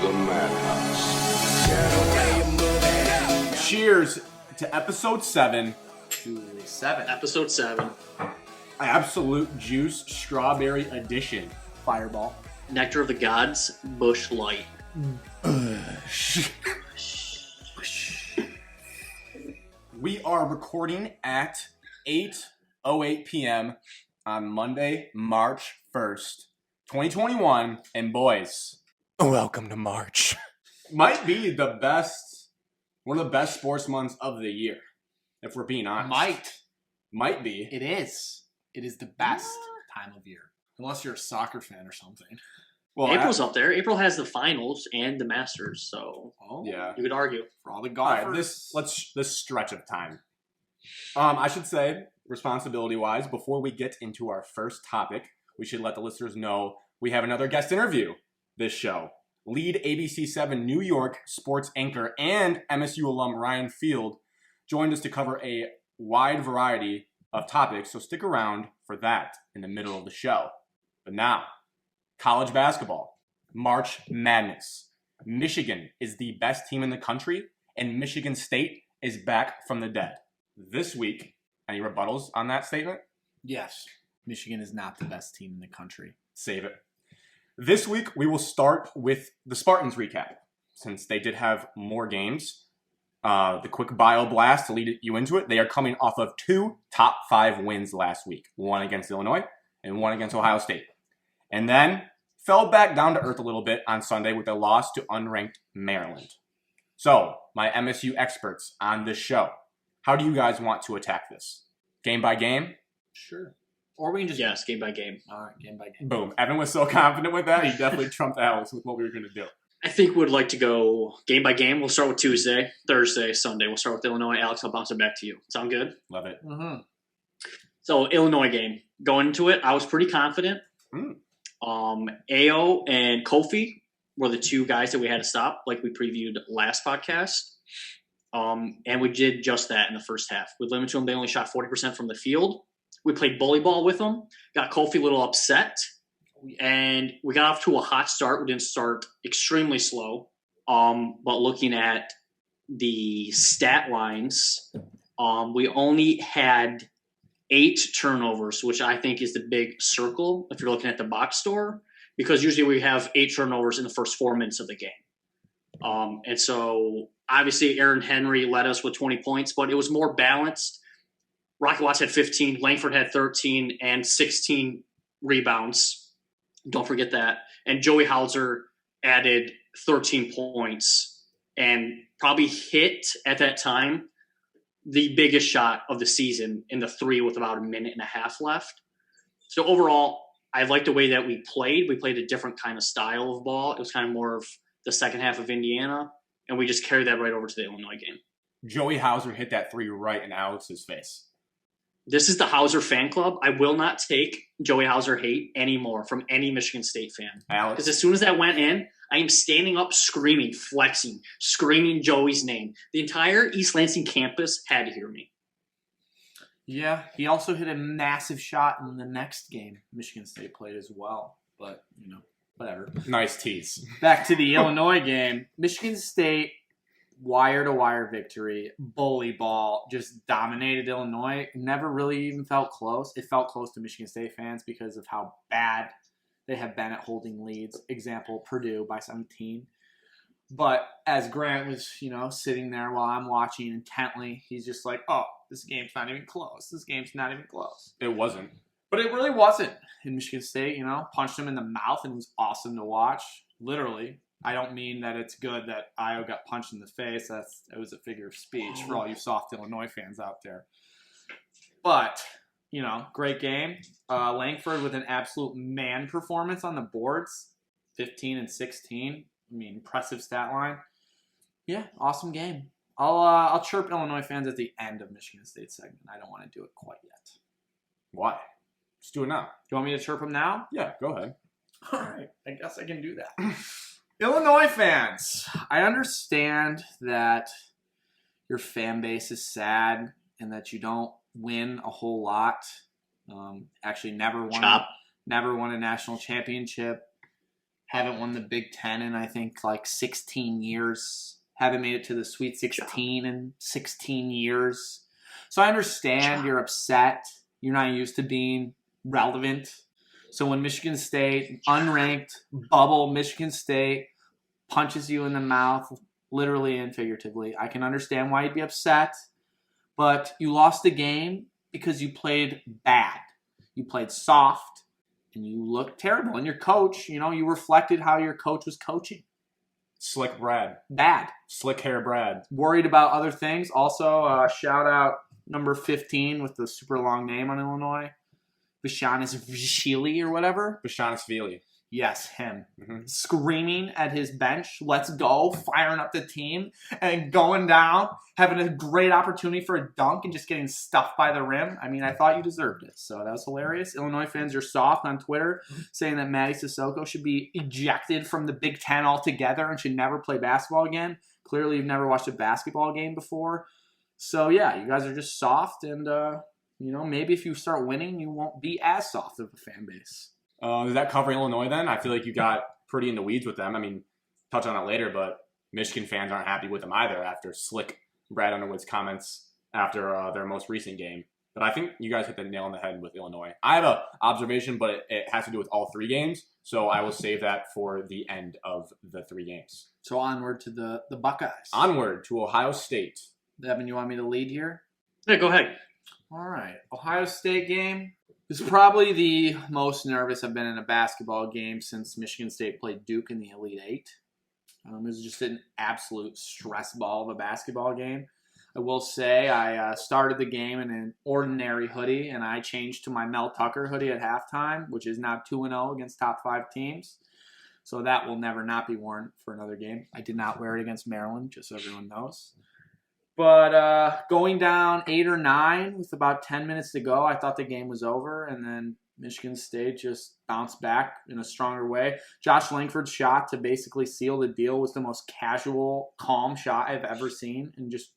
the madhouse. Cheers to episode 7. Episode 7. Absolute Juice Strawberry Edition. Fireball. Nectar of the Gods, Bush Light. We are recording at 8:08 p.m. on Monday, March 1st, 2021. And boys, welcome to March. Might be one of the best sports months of the year, if we're being honest. Might be. It is. It is the best time of year. Unless you're a soccer fan or something. Well, April's up there. April has the finals and the Masters, so yeah. you could argue. For all the All golfers. right, this stretch of time. I should say, responsibility-wise, before we get into our first topic, we should let the listeners know we have another guest interview this show. Lead ABC7 New York sports anchor and MSU alum Ryan Field joined us to cover a wide variety of topics, so stick around for that in the middle of the show. But now, college basketball, March Madness. Michigan is the best team in the country, and Michigan State is back from the dead. This week, any rebuttals on that statement? Yes. Michigan is not the best team in the country. Save it. This week, we will start with the Spartans recap, since they did have more games. The quick bio blast to lead you into it. They are coming off of 2 top 5 wins last week. One against Illinois and one against Ohio State. And then fell back down to earth a little bit on Sunday with a loss to unranked Maryland. So, my MSU experts on this show, how do you guys want to attack this? Game by game? Sure. Or we can just... Yes, game by game. All right, game by game. Boom. Evan was so confident with that, he definitely trumped Alex with what we were going to do. I think we'd like to go game by game. We'll start with Tuesday, Thursday, Sunday. We'll start with Illinois. Alex, I'll bounce it back to you. Sound good? Love it. Mm-hmm. So, Illinois game. Going into it, I was pretty confident. Ayo and Kofi were the two guys that we had to stop, like we previewed last podcast. And we did just that in the first half. We limited them. They only shot 40% from the field. We played bully ball with them. Got Kofi a little upset. And we got off to a hot start. We didn't start extremely slow. But looking at the stat lines, we only had 8 turnovers, which I think is the big circle if you're looking at the box score, because usually we have 8 turnovers in the first 4 minutes of the game. And so obviously Aaron Henry led us with 20 points, but it was more balanced. Rocky Watts had 15, Langford had 13, and 16 rebounds. Don't forget that. And Joey Hauser added 13 points and probably hit at that time the biggest shot of the season in the 3 with about a minute and a half left. So overall, I like the way that we played. We played a different kind of style of ball. It was kind of more of the second half of Indiana, and we just carried that right over to the Illinois game. Joey Hauser hit that 3 right in Alex's face. This is the Hauser fan club. I will not take Joey Hauser hate anymore from any Michigan State fan. Alex? Because as soon as that went in, I am standing up screaming, flexing, screaming Joey's name. The entire East Lansing campus had to hear me. Yeah, he also hit a massive shot in the next game Michigan State played as well. But, whatever. Nice tease. Back to the Illinois game. Michigan State, wire-to-wire victory, bully ball, just dominated Illinois. Never really even felt close. It felt close to Michigan State fans because of how bad they have been at holding leads. Example, Purdue by 17. But as Grant was, sitting there while I'm watching intently, he's just like, oh, this game's not even close. This game's not even close. It wasn't. But it really wasn't. In Michigan State, punched him in the mouth and it was awesome to watch. Literally. I don't mean that it's good that Io got punched in the face. It was a figure of speech for all you soft Illinois fans out there. But, great game. Langford with an absolute man performance on the boards. 15 and 16. Impressive stat line. Yeah, awesome game. I'll chirp Illinois fans at the end of Michigan State segment. I don't want to do it quite yet. Why? Just do it now. You want me to chirp them now? Yeah, go ahead. All right. I guess I can do that. Illinois fans, I understand that your fan base is sad and that you don't win a whole lot. Actually, never won a national championship. Haven't won the Big Ten in, I think, like 16 years. Haven't made it to the Sweet 16 in 16 years. So I understand you're upset. You're not used to being relevant. So when Michigan State, unranked, bubble Michigan State, punches you in the mouth, literally and figuratively, I can understand why you'd be upset. But you lost the game because you played bad. You played soft, and you looked terrible. And your coach, you reflected how your coach was coaching. Slick Brad. Bad. Slick hair Brad. Worried about other things. Also, shout out number 15 with the super long name on Illinois. Vishili or whatever. Vishili. Yes, him. Screaming at his bench, let's go, firing up the team, and going down, having a great opportunity for a dunk and just getting stuffed by the rim. I mean, I thought you deserved it, so that was hilarious. Illinois fans are soft on Twitter, saying that Maddie Sissoko should be ejected from the Big Ten altogether and should never play basketball again. Clearly, you've never watched a basketball game before. So, yeah, you guys are just soft, and, maybe if you start winning, you won't be as soft of a fan base. Is that covering Illinois then? I feel like you got pretty in the weeds with them. I mean, touch on it later, but Michigan fans aren't happy with them either after slick Brad Underwood's comments after their most recent game. But I think you guys hit the nail on the head with Illinois. I have an observation, but it has to do with all three games, so I will save that for the end of the three games. So onward to the Buckeyes. Onward to Ohio State. Evan, you want me to lead here? Yeah, go ahead. All right. Ohio State game. This is probably the most nervous I've been in a basketball game since Michigan State played Duke in the Elite Eight. It was just an absolute stress ball of a basketball game. I will say I started the game in an ordinary hoodie, and I changed to my Mel Tucker hoodie at halftime, which is now 2-0 against top 5 teams. So that will never not be worn for another game. I did not wear it against Maryland, just so everyone knows. But going down 8 or 9 with about 10 minutes to go, I thought the game was over, and then Michigan State just bounced back in a stronger way. Josh Langford's shot to basically seal the deal was the most casual, calm shot I've ever seen, and just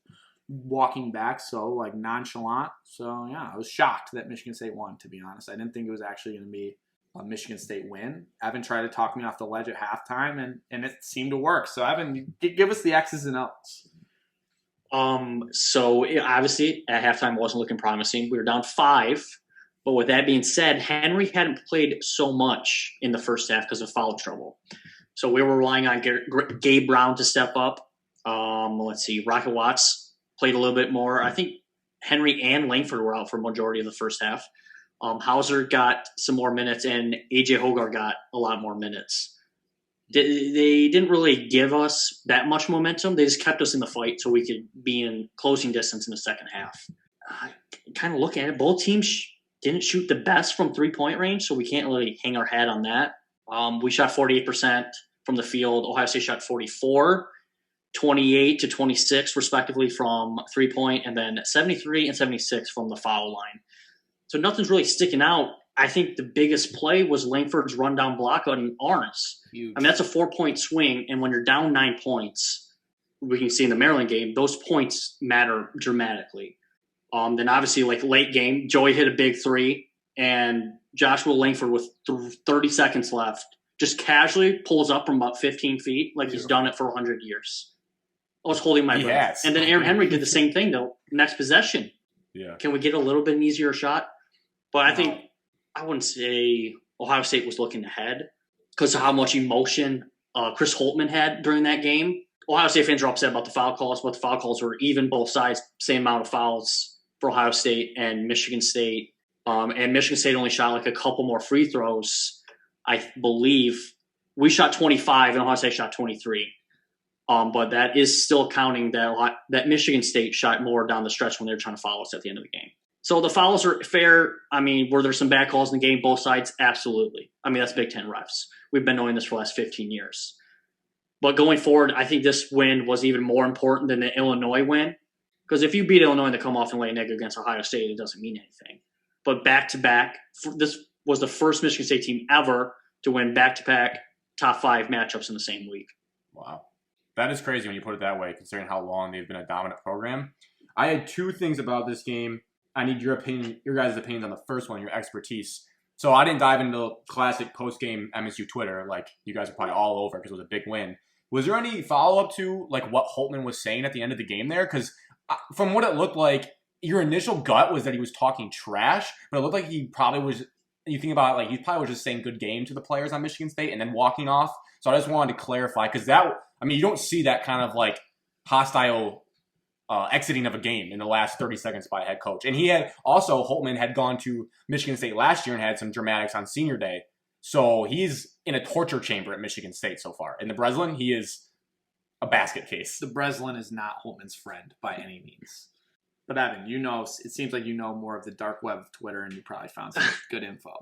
walking back so nonchalant. So, yeah, I was shocked that Michigan State won, to be honest. I didn't think it was actually going to be a Michigan State win. Evan tried to talk me off the ledge at halftime, and it seemed to work. So, Evan, give us the X's and O's. So obviously at halftime it wasn't looking promising. We were down 5, but with that being said, Henry hadn't played so much in the first half because of foul trouble. So we were relying on Gabe Brown to step up. Let's see, Rocket Watts played a little bit more. I think Henry and Langford were out for a majority of the first half. Hauser got some more minutes, and AJ Hogar got a lot more minutes. They didn't really give us that much momentum. They just kept us in the fight so we could be in closing distance in the second half. Kind of looking at it, both teams didn't shoot the best from three-point range, so we can't really hang our hat on that. We shot 48% from the field. Ohio State shot 44, 28 to 26 respectively from three-point, and then 73 and 76 from the foul line. So nothing's really sticking out. I think the biggest play was Langford's rundown block on Arns. Huge. I mean, that's a 4-point swing, and when you're down 9 points, we can see in the Maryland game, those points matter dramatically. Then obviously, late game, Joey hit a big 3, and Joshua Langford with 30 seconds left just casually pulls up from about 15 feet like he's done it for 100 years. I was holding my breath. Yes. And then Aaron Henry did the same thing, though, next possession. Yeah. Can we get a little bit easier shot? But I think I wouldn't say Ohio State was looking ahead because of how much emotion Chris Holtman had during that game. Ohio State fans are upset about the foul calls, but the foul calls were even both sides, same amount of fouls for Ohio State and Michigan State. And Michigan State only shot a couple more free throws. I believe we shot 25 and Ohio State shot 23. But that is still counting that Michigan State shot more down the stretch when they were trying to foul us at the end of the game. So the fouls are fair. I mean, were there some bad calls in the game, both sides? Absolutely. I mean, that's Big Ten refs. We've been knowing this for the last 15 years. But going forward, I think this win was even more important than the Illinois win. Because if you beat Illinois and they come off and lay an egg against Ohio State, it doesn't mean anything. But back-to-back, this was the first Michigan State team ever to win back-to-back top 5 matchups in the same week. Wow. That is crazy when you put it that way, considering how long they've been a dominant program. I had 2 things about this game. I need your opinion, your guys' opinions on the first one, your expertise. So I didn't dive into the classic post-game MSU Twitter like you guys are probably all over because it was a big win. Was there any follow-up to like what Holtman was saying at the end of the game there? Because from what it looked like, your initial gut was that he was talking trash, but it looked like he probably was. You think about it, like he probably was just saying good game to the players on Michigan State and then walking off. So I just wanted to clarify because you don't see that kind of like hostile exiting of a game in the last 30 seconds by a head coach. And Holtman had gone to Michigan State last year and had some dramatics on senior day. So he's in a torture chamber at Michigan State so far. In the Breslin, he is a basket case. The Breslin is not Holtman's friend by any means. But Evan, it seems like you know more of the dark web of Twitter and you probably found some good info.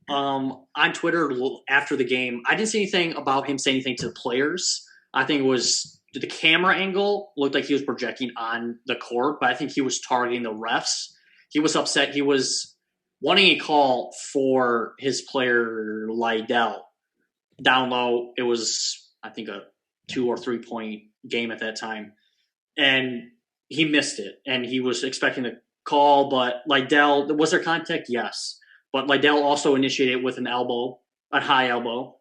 On Twitter after the game, I didn't see anything about him saying anything to the players. I think it was the camera angle looked like he was projecting on the court, but I think he was targeting the refs. He was upset. He was wanting a call for his player Lydell. Down low, it was, I think, a 2 or 3 point game at that time. And he missed it. And he was expecting a call, but Lydell, was there contact? Yes. But Lydell also initiated with an elbow, a high elbow.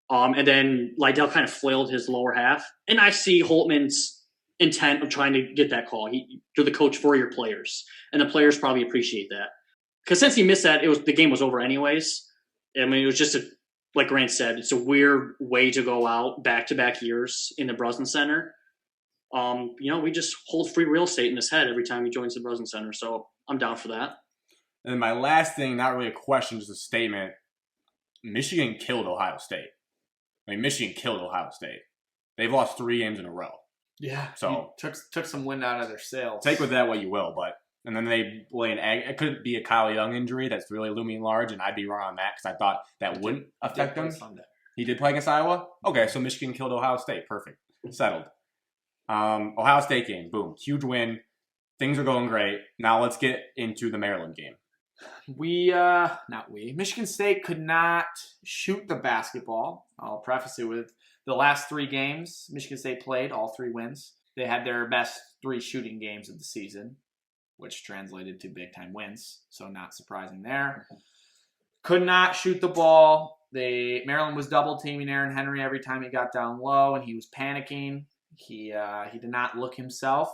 And then Lydell kind of flailed his lower half. And I see Holtman's intent of trying to get that call. You're the coach for your players. And the players probably appreciate that. Because since he missed that, the game was over anyways. I mean, it was just, like Grant said, it's a weird way to go out back-to-back years in the Breslin Center. We just hold free real estate in his head every time he joins the Breslin Center. So I'm down for that. And then my last thing, not really a question, just a statement. Michigan killed Ohio State. Michigan killed Ohio State. They've lost 3 games in a row. Yeah. So took some wind out of their sails. Take with that what you will, and then they lay an egg. It could be a Kyle Young injury that's really looming large, and I'd be wrong on that because I thought that wouldn't affect them. He did play against Iowa? Okay, so Michigan killed Ohio State. Perfect. Settled. Ohio State game. Boom. Huge win. Things are going great. Now let's get into the Maryland game. Michigan State could not shoot the basketball. I'll preface it with the last 3 games Michigan State played, all 3 wins. They had their best 3 shooting games of the season, which translated to big-time wins, so not surprising there. Could not shoot the ball. Maryland was double-teaming Aaron Henry every time he got down low, and he was panicking. He did not look himself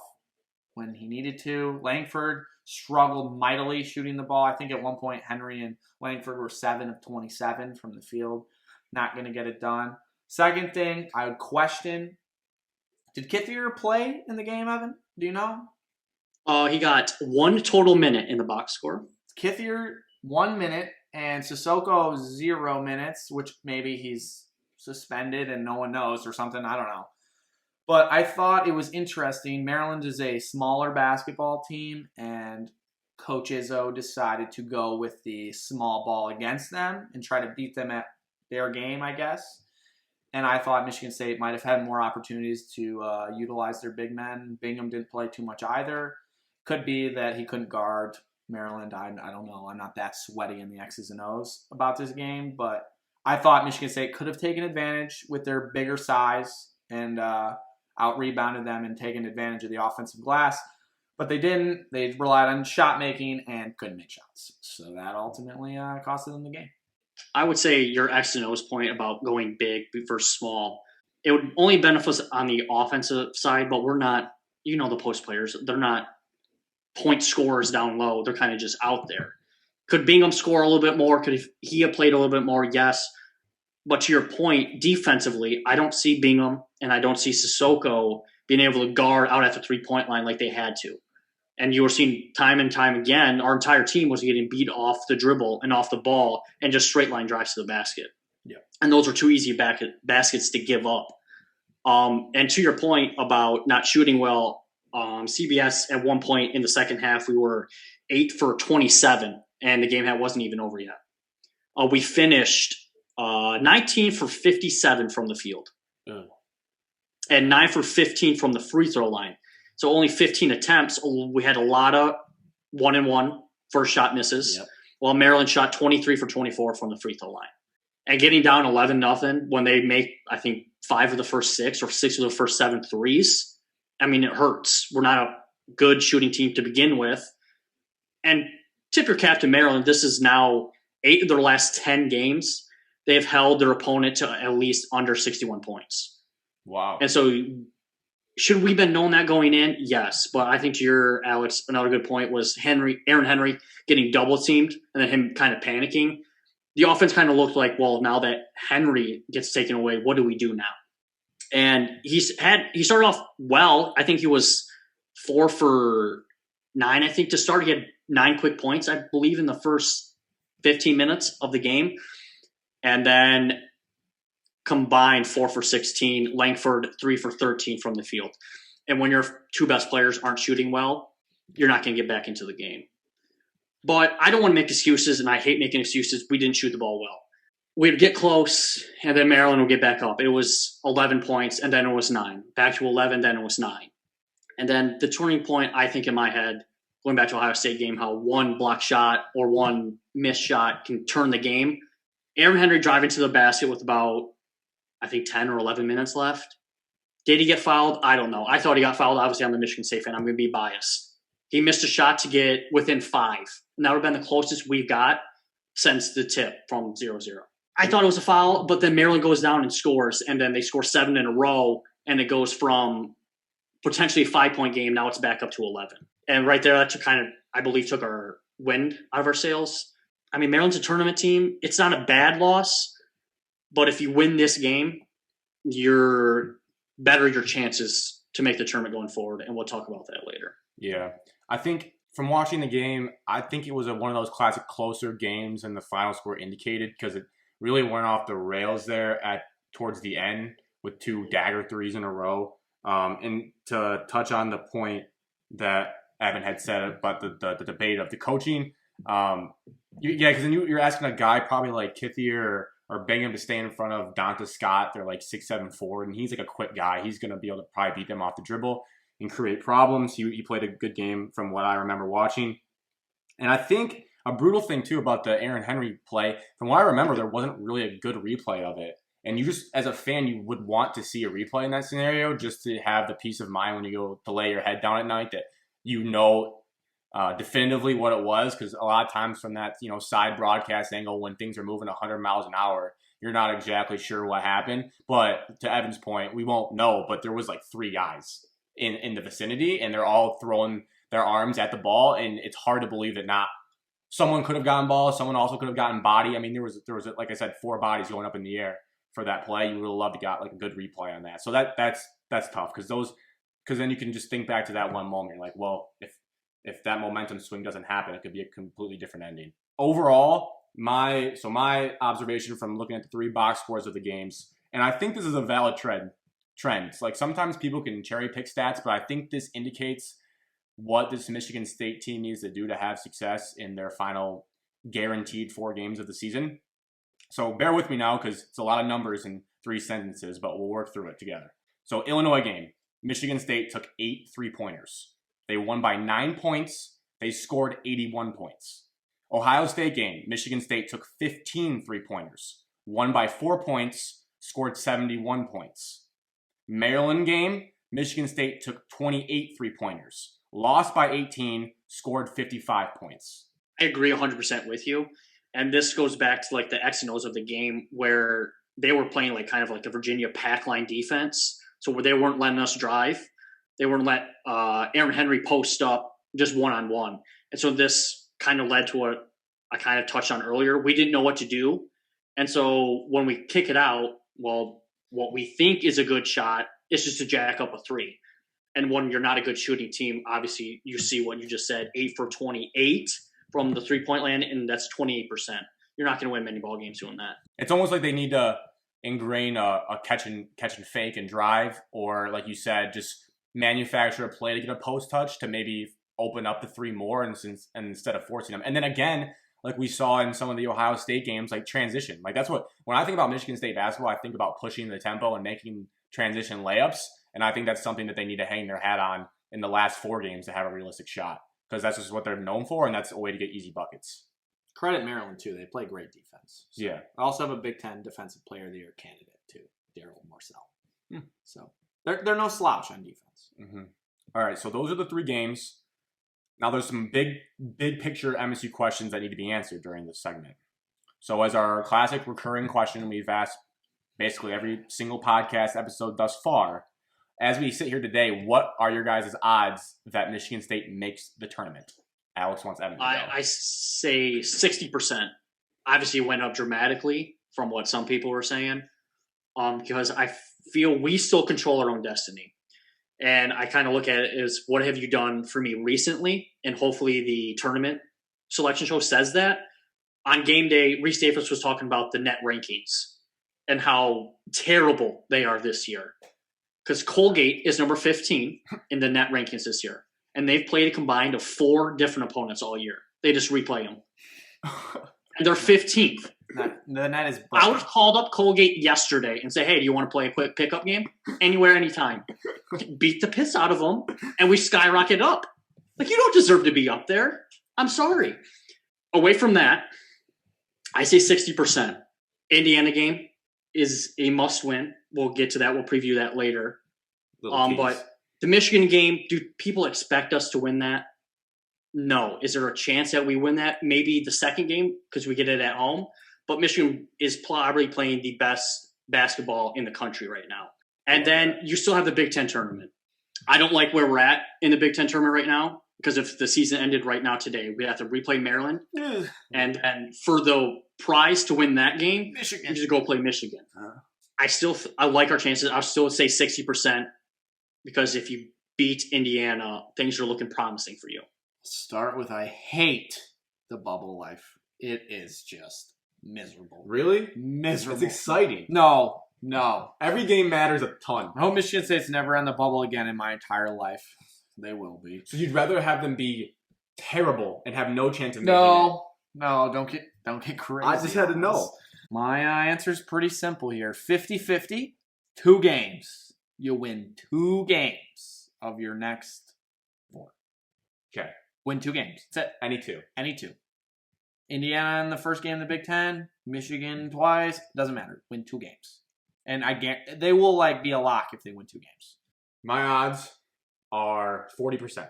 when he needed to. Langford struggled mightily shooting the ball. I think at one point Henry and Langford were 7 of 27 from the field. Not going to get it done. Second thing, I would question, did Kithier play in the game, Evan? Do you know? He got 1 total minute in the box score. Kithier, 1 minute, and Sissoko 0 minutes, which maybe he's suspended and no one knows or something. I don't know. But I thought it was interesting. Maryland is a smaller basketball team, and Coach Izzo decided to go with the small ball against them and try to beat them at their game, I guess. And I thought Michigan State might have had more opportunities to utilize their big men. Bingham didn't play too much either. Could be that he couldn't guard Maryland. I don't know. I'm not that sweaty in the X's and O's about this game, but I thought Michigan State could have taken advantage with their bigger size and out-rebounded them and taken advantage of the offensive glass. But they didn't. They relied on shot making and couldn't make shots. So that ultimately costed them the game. I would say your X and O's point about going big versus small, it would only benefit us on the offensive side, but we're not, the post players, they're not point scorers down low. They're kind of just out there. Could Bingham score a little bit more? Could he have played a little bit more? Yes. But to your point, defensively, I don't see Bingham and I don't see Sissoko being able to guard out at the 3-point line like they had to. And you were seeing time and time again, our entire team was getting beat off the dribble and off the ball and just straight line drives to the basket. Yeah. And those were too easy baskets to give up. And to your point about not shooting well, CBS at one point in the second half, we were 8 for 27 and the game wasn't even over yet. We finished 19 for 57 from the field. And 9 for 15 from the free throw line. So only 15 attempts. We had a lot of 1-and-1 first shot misses. Yep. While Maryland shot 23 for 24 from the free throw line. And getting down 11-0 when they make, I think, 5 of the first 6 or 6 of the first 7 threes. I mean, it hurts. We're not a good shooting team to begin with. And tip your cap to Maryland. This is now 8 of their last 10 games, they've held their opponent to at least under 61 points. Wow. And so should we have been known that going in? Yes. But I think to your, Alex, another good point was Aaron Henry getting double teamed and then him kind of panicking. The offense kind of looked like, well, now that Henry gets taken away, what do we do now? And he started off well. I think he was 4 for 9, I think, to start. He had 9 quick points, I believe, in the first 15 minutes of the game. And then combined 4 for 16, Langford 3 for 13 from the field. And when your 2 best players aren't shooting well, you're not going to get back into the game. But I don't want to make excuses, and I hate making excuses. We didn't shoot the ball well. We'd get close, and then Maryland would get back up. It was 11 points, and then it was 9. Back to 11, then it was 9. And then the turning point, I think in my head, going back to Ohio State game, how one block shot or one missed shot can turn the game. Aaron Henry driving to the basket with about, I think, 10 or 11 minutes left. Did he get fouled? I don't know. I thought he got fouled. Obviously, I'm a Michigan State fan. I'm going to be biased. He missed a shot to get within 5. And that would have been the closest we've got since the tip from 0-0. I thought it was a foul, but then Maryland goes down and scores, and then they score 7 in a row, and it goes from potentially a 5-point game. Now it's back up to 11. And right there, that I believe, took our wind out of our sails. I mean, Maryland's a tournament team. It's not a bad loss, but if you win this game, you're better your chances to make the tournament going forward, and we'll talk about that later. Yeah. I think from watching the game, I think it was one of those classic closer games than the final score indicated, because it really went off the rails there towards the end with 2 dagger threes in a row. And to touch on the point that Evan had said about the debate of the coaching, because then you're asking a guy probably like Kithier or Bingham to stay in front of Donta Scott. They're like 6'7" forward, and he's like a quick guy. He's going to be able to probably beat them off the dribble and create problems. He played a good game from what I remember watching. And I think a brutal thing, too, about the Aaron Henry play, from what I remember, there wasn't really a good replay of it. And you just, as a fan, you would want to see a replay in that scenario just to have the peace of mind when you go to lay your head down at night that you know definitively what it was. Because a lot of times from that side broadcast angle, when things are moving 100 miles an hour, you're not exactly sure what happened. But to Evan's point, we won't know. But there was like 3 guys in the vicinity, and they're all throwing their arms at the ball, and it's hard to believe that not someone could have gotten ball, someone also could have gotten body. I mean, there was like I said, 4 bodies going up in the air for that play. You would have loved to got like a good replay on that. So that's tough because then you can just think back to that one moment. You're like, well, if that momentum swing doesn't happen, it could be a completely different ending. Overall, my observation from looking at the 3 box scores of the games, and I think this is a valid trend. Like sometimes people can cherry pick stats, but I think this indicates what this Michigan State team needs to do to have success in their final guaranteed 4 games of the season. So bear with me now because it's a lot of numbers in 3 sentences, but we'll work through it together. So Illinois game, Michigan State took 8 3-pointers. They won by 9 points. They scored 81 points. Ohio State game, Michigan State took 15 3-pointers. Won by 4 points, scored 71 points. Maryland game, Michigan State took 28 3-pointers. Lost by 18, scored 55 points. I agree 100% with you. And this goes back to like the X and O's of the game where they were playing like kind of like a Virginia pack line defense. So where they weren't letting us drive. They weren't let Aaron Henry post up just one-on-one. And so this kind of led to what I kind of touched on earlier. We didn't know what to do. And so when we kick it out, well, what we think is a good shot is just to jack up a 3. And when you're not a good shooting team, obviously you see what you just said, 8 for 28 from the 3-point land, and that's 28%. You're not going to win many ball games doing that. It's almost like they need to ingrain a catch and fake and drive, or like you said, just manufacture a play to get a post touch to maybe open up the 3 more and instead of forcing them. And then again, like we saw in some of the Ohio State games, like transition. Like that's when I think about Michigan State basketball, I think about pushing the tempo and making transition layups. And I think that's something that they need to hang their hat on in the last 4 games to have a realistic shot. Because that's just what they're known for, and that's a way to get easy buckets. Credit Maryland, too. They play great defense. So Yeah. I also have a Big Ten Defensive Player of the Year candidate, too, Darryl Morsell. So they're no slouch on defense. Mm-hmm. All right, so those are the 3 games. Now there's some big picture MSU questions that need to be answered during this segment. So as our classic recurring question we've asked basically every single podcast episode thus far, as we sit here today, what are your guys' odds that Michigan State makes the tournament? Alex wants Evan to go. I say 60%. Obviously, it went up dramatically from what some people were saying, because I feel we still control our own destiny. And I kind of look at it as, what have you done for me recently? And hopefully the tournament selection show says that. On game day, Reese Davis was talking about the net rankings and how terrible they are this year. Because Colgate is number 15 in the net rankings this year. And they've played a combined of 4 different opponents all year. They just replay them. And they're 15th. The net is I would have called up Colgate yesterday and say, hey, do you want to play a quick pickup game? Anywhere, anytime. Beat the piss out of them, and we skyrocket up. Like, you don't deserve to be up there. I'm sorry. Away from that, I say 60%. Indiana game is a must-win. We'll get to that. We'll preview that later. But the Michigan game, do people expect us to win that? No. Is there a chance that we win that? Maybe the second game because we get it at home. But Michigan is probably playing the best basketball in the country right now. And then you still have the Big Ten tournament. I don't like where we're at in the Big Ten tournament right now because if the season ended right now today, we'd have to replay Maryland. And for the prize to win that game, Michigan, you just go play Michigan. I like our chances. I'll still say 60% because if you beat Indiana, things are looking promising for you. Start with I hate the bubble life. It is just miserable. Really? Miserable. It's exciting. No. Every game matters a ton. I hope Michigan State's never on the bubble again in my entire life. They will be. So you'd rather have them be terrible and have no chance of making it? No, don't get crazy. I just had to know. My answer is pretty simple here. 50-50, 2 games. You win 2 games of your next 4. Okay. Win 2 games. That's it. Any two. Indiana in the first game of the Big Ten, Michigan twice. Doesn't matter. Win 2 games. And I guarantee they will be a lock if they win 2 games. My odds are 40%.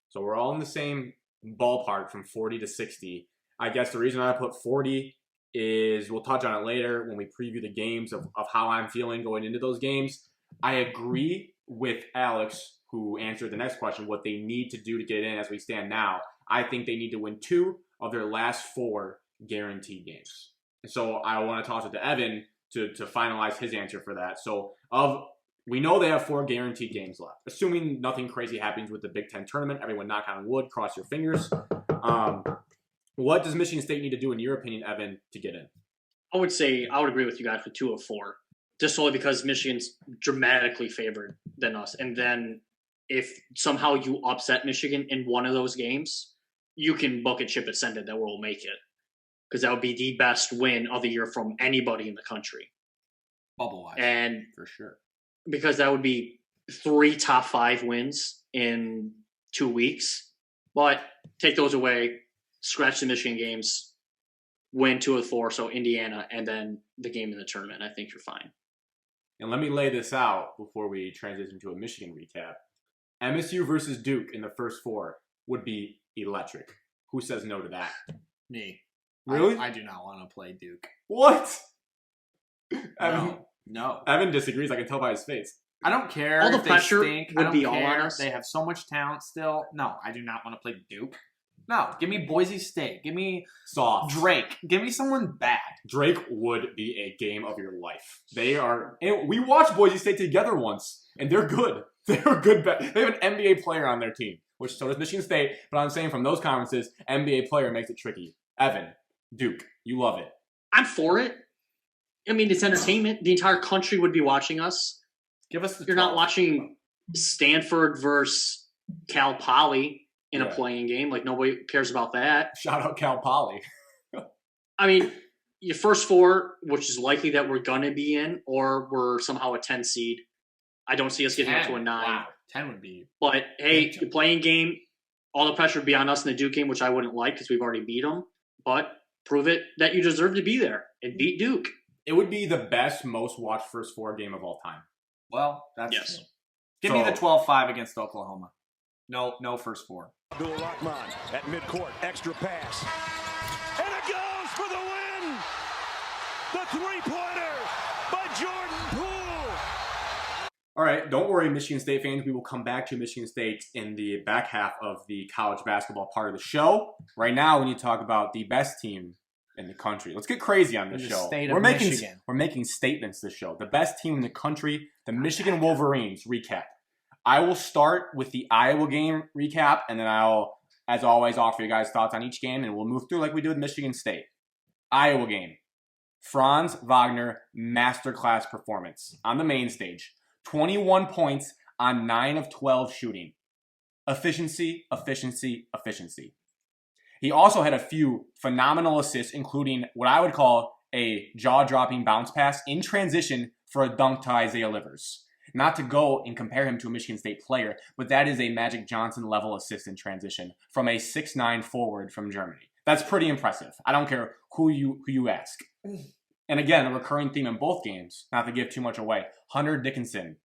So we're all in the same ballpark from 40 to 60. I guess the reason I put 40 is we'll touch on it later when we preview the games of how I'm feeling going into those games. I agree with Alex, who answered the next question, what they need to do to get in as we stand now. I think they need to win 2 of their last 4 guaranteed games. So I want to toss it to Evan to finalize his answer for that. So we know they have 4 guaranteed games left. Assuming nothing crazy happens with the Big Ten tournament, everyone knock on wood, cross your fingers. What does Michigan State need to do, in your opinion, Evan, to get in? I would agree with you guys with 2 of 4. Just only because Michigan's dramatically favored than us. And then if somehow you upset Michigan in one of those games, you can book it, ship it, send it, that will make it. Because that would be the best win of the year from anybody in the country. Bubble-wise. And for sure. Because that would be 3 top 5 wins in 2 weeks. But take those away, scratch the Michigan games, win 2 of 4, so Indiana, and then the game in the tournament. I think you're fine. And let me lay this out before we transition to a Michigan recap. MSU versus Duke in the first 4 would be electric. Who says no to that? Me. Really? I do not want to play Duke. What? No. Evan disagrees. I can tell by his face. I don't care. All the if pressure they stink. would I don't be care. all on us. They have so much talent still. No, I do not want to play Duke. No, give me Boise State. Give me Soft. Drake. Give me someone bad. Drake would be a game of your life. They are. And we watched Boise State together once, and they're good. They're good. They have an NBA player on their team, which so does Michigan State. But I'm saying from those conferences, NBA player makes it tricky. Evan, Duke, you love it. I'm for it. I mean, it's entertainment. The entire country would be watching us. Give us the You're 12. not watching Stanford versus Cal Poly in a playing game. Like, nobody cares about that. Shout out Cal Poly. I mean, your first 4, which is likely that we're going to be in, or we're somehow a 10 seed. I don't see us getting up to a 9. Wow. 10 would be. But, hey, the playing game, all the pressure would be on us in the Duke game, which I wouldn't like because we've already beat them. But prove it that you deserve to be there and beat Duke. It would be the best, most watched first 4 game of all time. Well, that's yes. True. Give me the 12-5 against Oklahoma. No first 4. Abdul Rahman at midcourt, extra pass. And it goes for the win! The three-pointer by Jordan Poole. All right, don't worry, Michigan State fans. We will come back to Michigan State in the back half of the college basketball part of the show. Right now, we need to talk about the best team in the country. Let's get crazy on this In the show. state We're of making Michigan. we're making statements this show. The best team in the country, the Michigan Wolverines recap. I will start with the Iowa game recap, and then I'll, as always, offer you guys thoughts on each game, and we'll move through like we do with Michigan State. Iowa game. Franz Wagner masterclass performance on the main stage. 21 points on 9 of 12 shooting. Efficiency, efficiency, efficiency. He also had a few phenomenal assists, including what I would call a jaw-dropping bounce pass in transition for a dunk to Isaiah Livers. Not to go and compare him to a Michigan State player, but that is a Magic Johnson level assist in transition from a 6'9" forward from Germany. That's pretty impressive. I don't care who you ask. And again, a recurring theme in both games, not to give too much away, Hunter Dickinson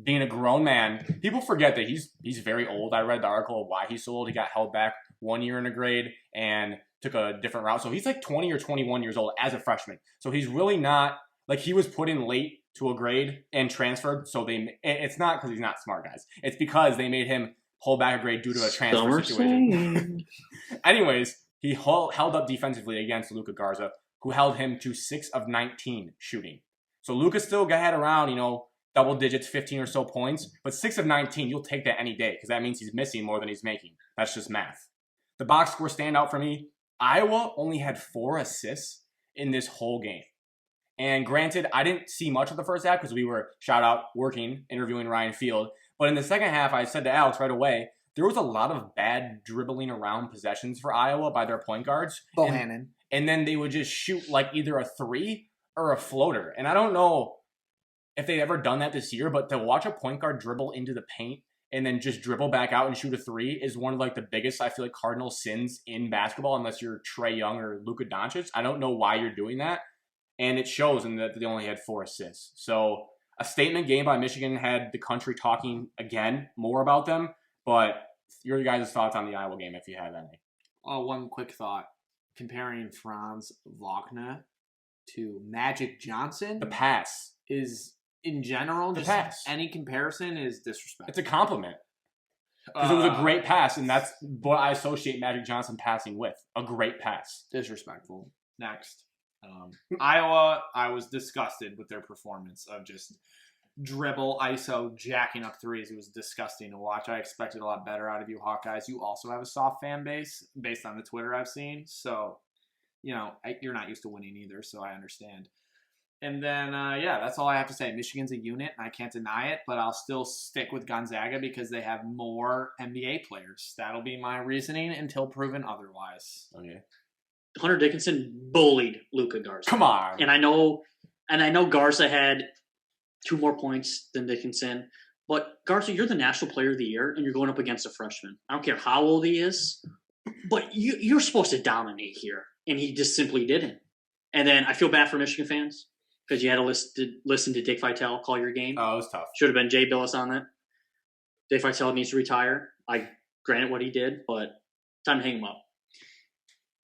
being a grown man. People forget that he's very old. I read the article of why he's so old. He got held back 1 year in a grade and took a different route. So he's like 20 or 21 years old as a freshman. So he's really not, like, he was put in late to a grade and transferred. So it's not because he's not smart, guys. It's because they made him hold back a grade due to a transfer situation. Anyways, he held up defensively against Luka Garza, who held him to 6 of 19 shooting. So Luka still had around, double digits, 15 or so points, but 6 of 19, you'll take that any day because that means he's missing more than he's making. That's just math. The box score standout for me, Iowa only had 4 assists in this whole game. And granted, I didn't see much of the first half because we were, shout out, working, interviewing Ryan Field. But in the second half, I said to Alex right away, there was a lot of bad dribbling around possessions for Iowa by their point guards. Bohannon. And then they would just shoot like either a 3 or a floater. And I don't know if they've ever done that this year, but to watch a point guard dribble into the paint and then just dribble back out and shoot a 3 is one of like the biggest, I feel like, cardinal sins in basketball, unless you're Trae Young or Luka Doncic. I don't know why you're doing that. And it shows in that they only had 4 assists. So a statement game by Michigan had the country talking again more about them. But your guys' thoughts on the Iowa game, if you have any. Oh, one quick thought. Comparing Franz Wagner to Magic Johnson. The pass. Is, in general, the just pass. Any comparison is disrespectful. It's a compliment. Because it was a great pass, and that's what I associate Magic Johnson passing with. A great pass. Disrespectful. Next. Iowa, I was disgusted with their performance of just dribble, ISO, jacking up threes. It was disgusting to watch. I expected a lot better out of you Hawkeyes. You also have a soft fan base based on the Twitter I've seen. So, you're not used to winning either, so I understand. And then, that's all I have to say. Michigan's a unit, and I can't deny it, but I'll still stick with Gonzaga because they have more NBA players. That'll be my reasoning until proven otherwise. Okay. Hunter Dickinson bullied Luka Garza. Come on. And I know Garza had 2 more points than Dickinson. But Garza, you're the National Player of the Year, and you're going up against a freshman. I don't care how old he is, but you're supposed to dominate here, and he just simply didn't. And then I feel bad for Michigan fans because you had to listen to Dick Vitale call your game. Oh, it was tough. Should have been Jay Billis on that. Dick Vitale needs to retire. I granted what he did, but time to hang him up.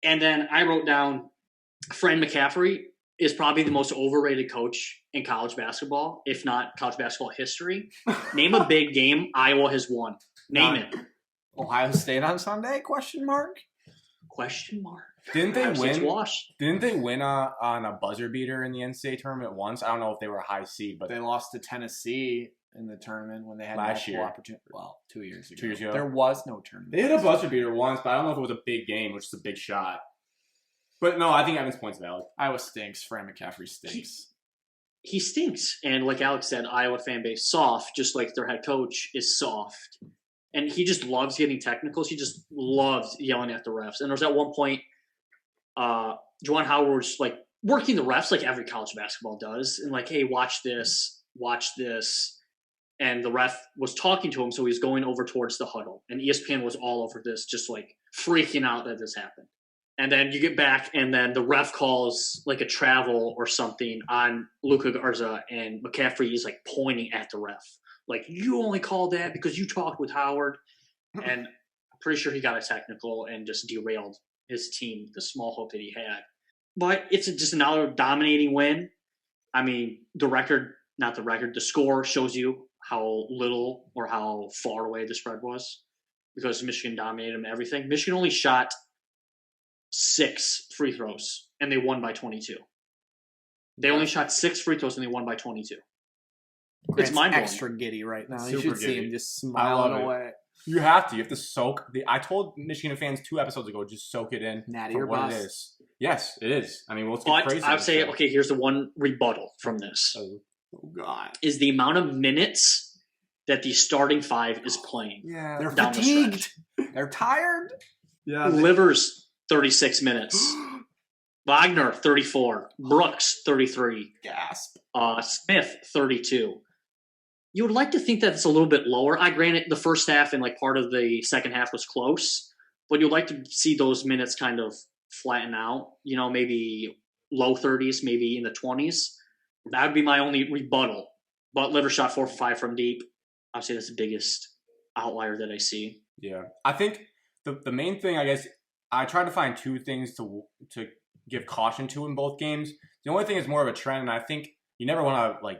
And then I wrote down Fran McCaffrey is probably the most overrated coach in college basketball, if not college basketball history. Name a big game Iowa has won. Name it. Ohio State on Sunday? Question mark. Didn't they win? Washed. Didn't they win on a buzzer beater in the NCAA tournament once? I don't know if they were a high seed, but they lost to Tennessee in the tournament when they had last year. Opportunity. Well, 2 years ago. 2 years ago. There was no tournament. They hit a buzzer beater once, but I don't know if it was a big game, which is a big shot. But no, I think Evan's point's valid. Iowa stinks. Fran McCaffrey stinks. He stinks. And like Alex said, Iowa fan base soft, just like their head coach is soft. And he just loves getting technicals. He just loves yelling at the refs. And there was at one point, Juwan Howard was like working the refs like every college basketball does. And like, hey, watch this. And the ref was talking to him, so he was going over towards the huddle. And ESPN was all over this, just like freaking out that this happened. And then you get back, and then the ref calls like a travel or something on Luka Garza, and McCaffrey is like pointing at the ref. Like, you only called that because you talked with Howard. And I'm pretty sure he got a technical and just derailed his team, the small hope that he had. But it's just another dominating win. I mean, the score shows you how little or how far away the spread was because Michigan dominated them everything. Michigan only shot 6 free throws, and they won by 22. They only shot 6 free throws, and they won by 22. Grant's It's mind-blowing. extra giddy right now. Super You should see giddy. him just I smiling love it. away. You have to. You have to soak. I told Michigan fans 2 episodes ago, just soak it in Natty for or what bust? it is. Yes, it is. I mean, let's get But crazy. I on would this say, show. okay, here's the one rebuttal from this. Oh, God. Is the amount of minutes that the starting 5 is playing. Yeah. They're Down the fatigued. They're tired. Yeah. Livers, 36 minutes. Wagner, 34. Brooks, 33. Gasp. Smith, 32. You would like to think that it's a little bit lower. I granted the first half and part of the second half was close, but you'd like to see those minutes kind of flatten out. Maybe low 30s, maybe in the 20s. That would be my only rebuttal. But Livers shot 4 for 5 from deep. Obviously, that's the biggest outlier that I see. Yeah. I think the main thing, I guess, I tried to find 2 things to give caution to in both games. The only thing is more of a trend, and I think you never want to,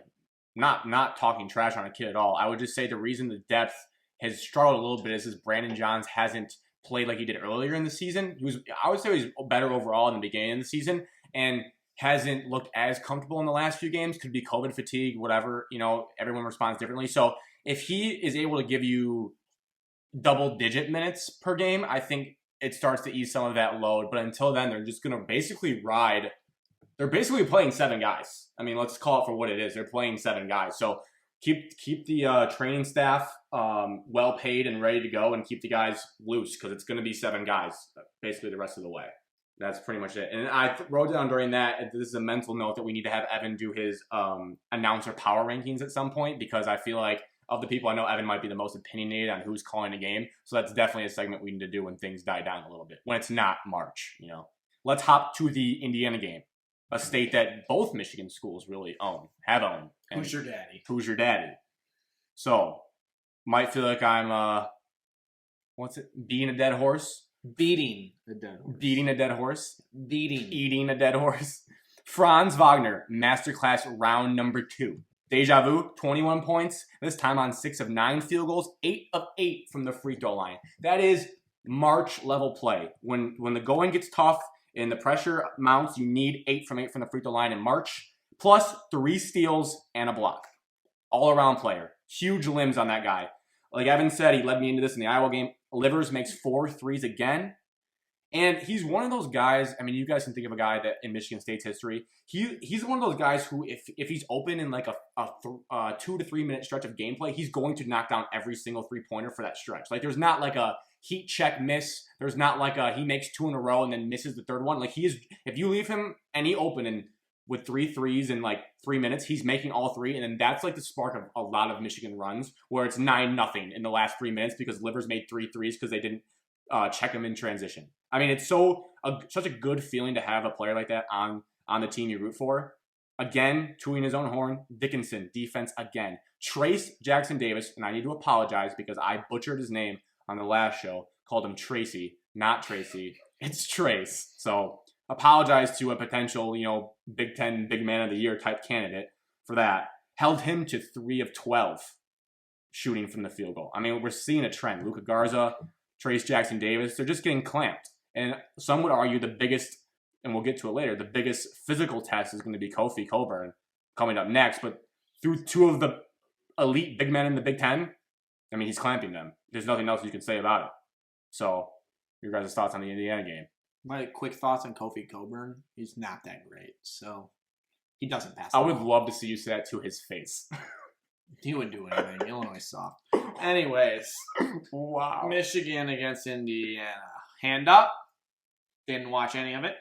not talking trash on a kid at all. I would just say the reason the depth has struggled a little bit is Brandon Johns hasn't played like he did earlier in the season. I would say he was better overall in the beginning of the season and hasn't looked as comfortable in the last few games. Could be COVID fatigue, whatever. Everyone responds differently. So if he is able to give you double-digit minutes per game, I think it starts to ease some of that load. But until then, they're just going to basically ride. They're basically playing 7 guys. I mean, let's call it for what it is. They're playing 7 guys. So keep the training staff well paid and ready to go, and keep the guys loose because it's going to be 7 guys basically the rest of the way. That's pretty much it. And I wrote down during that, this is a mental note that we need to have Evan do his announcer power rankings at some point, because I feel like of the people I know, Evan might be the most opinionated on who's calling a game. So that's definitely a segment we need to do when things die down a little bit, when it's not March. Let's hop to the Indiana game, a state that both Michigan schools really have owned. And Who's your daddy? Who's your daddy? So, might feel like I'm, being a dead horse? Beating a dead horse. Beating a dead horse? Eating a dead horse. Franz Wagner, masterclass round number 2. Deja vu, 21 points, this time on 6 of 9 field goals, 8 of 8 from the free throw line. That is March level play. When the going gets tough and the pressure mounts, you need 8 from 8 from the free throw line in March, plus 3 steals and a block. All around player. Huge limbs on that guy. Like Evan said, he led me into this in the Iowa game. Livers makes 4 threes again. And he's one of those guys, I mean, you guys can think of a guy that in Michigan State's history, he's one of those guys who, if he's open in a 2 to 3 minute stretch of gameplay, he's going to knock down every single 3-pointer for that stretch. There's not a heat check miss. There's not he makes 2 in a row and then misses the third one. If you leave him any open and with 3 threes in 3 minutes, he's making all 3. And then that's the spark of a lot of Michigan runs where it's 9-0 in the last 3 minutes because Livers made 3 threes because they didn't check him in transition. I mean, it's such a good feeling to have a player like that on the team you root for. Again, tooting his own horn, Dickinson, defense again. Trace Jackson Davis, and I need to apologize because I butchered his name on the last show, called him Tracy, not Tracy. It's Trace. So apologize to a potential, Big Ten Big Man of the Year type candidate for that. Held him to 3 of 12 shooting from the field goal. I mean, we're seeing a trend. Luka Garza, Trace Jackson Davis, they're just getting clamped. And some would argue the biggest, and we'll get to it later, the biggest physical test is going to be Kofi Cockburn coming up next. But through 2 of the elite big men in the Big Ten, I mean, he's clamping them. There's nothing else you can say about it. So, your guys' thoughts on the Indiana game? My quick thoughts on Kofi Cockburn. He's not that great, so he doesn't pass. I would love to see you say that to his face. He wouldn't do anything. Illinois soft. Anyways, Wow. Michigan against Indiana. Hand up. Didn't watch any of it.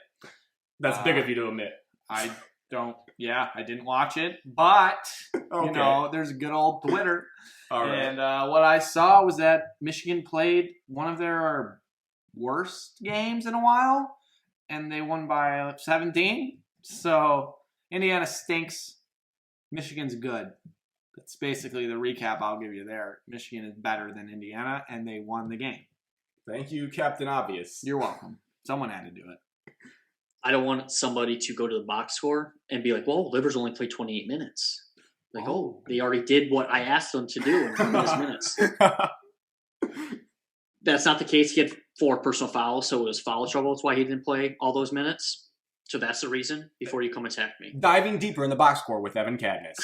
That's big of you to admit. I didn't watch it, but Okay. there's a good old Twitter. All right. And what I saw was that Michigan played one of their worst games in a while, and they won by 17. So Indiana stinks. Michigan's good. That's basically the recap I'll give you there. Michigan is better than Indiana, and they won the game. Thank you, Captain Obvious. You're welcome. Someone had to do it. I don't want somebody to go to the box score and be like, well, Livers only played 28 minutes. Like, they already did what I asked them to do in 20 minutes. That's not the case. He had 4 personal fouls, so it was foul trouble. That's why he didn't play all those minutes. So that's the reason, before you come attack me. Diving deeper in the box score with Evan Cadness.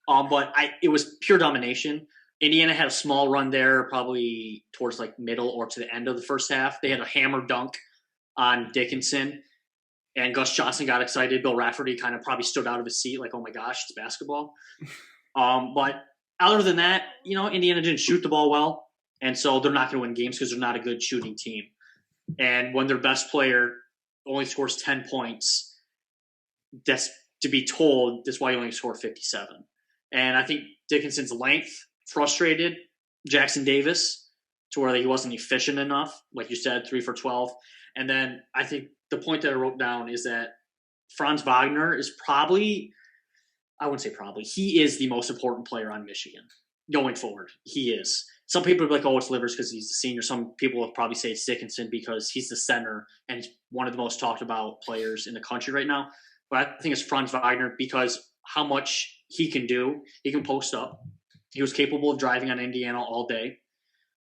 But it was pure domination. Indiana had a small run there, probably towards like middle or to the end of the first half. They had a hammer dunk on Dickinson, and Gus Johnson got excited. Bill Rafferty kind of probably stood out of his seat, like, "Oh my gosh, it's basketball." But other than that, Indiana didn't shoot the ball well, and so they're not going to win games because they're not a good shooting team. And when their best player only scores 10 points, that's to be told that's why he only scored 57. And I think Dickinson's length frustrated Jackson Davis to where he wasn't efficient enough, like you said, 3 for 12. And then I think the point that I wrote down is that Franz Wagner is probably, I wouldn't say probably, he is the most important player on Michigan going forward. He is. Some people are like, oh, it's Livers because he's the senior. Some people will probably say it's Dickinson because he's the center and he's one of the most talked about players in the country right now. But I think it's Franz Wagner because how much he can do. He can post up. He was capable of driving on Indiana all day.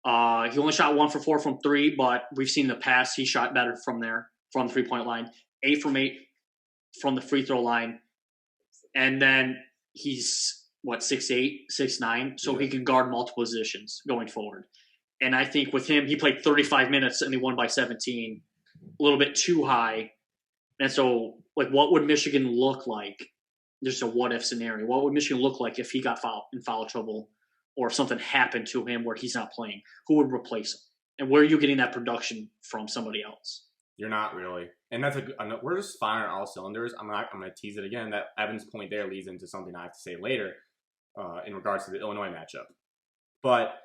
He only shot 1 for 4 from 3, but we've seen in the past he shot better from there, from the 3-point line. 8 from 8 from the free throw line. And then he's, 6'8", 6'9", so he can guard multiple positions going forward. And I think with him, he played 35 minutes and he won by 17, a little bit too high. And so, what would Michigan look like? Just a what-if scenario. What would Michigan look like if he got in foul trouble or if something happened to him where he's not playing? Who would replace him? And where are you getting that production from somebody else? You're not really. And that's we're just firing all cylinders. I'm going to tease it again. That Evan's point there leads into something I have to say later in regards to the Illinois matchup. But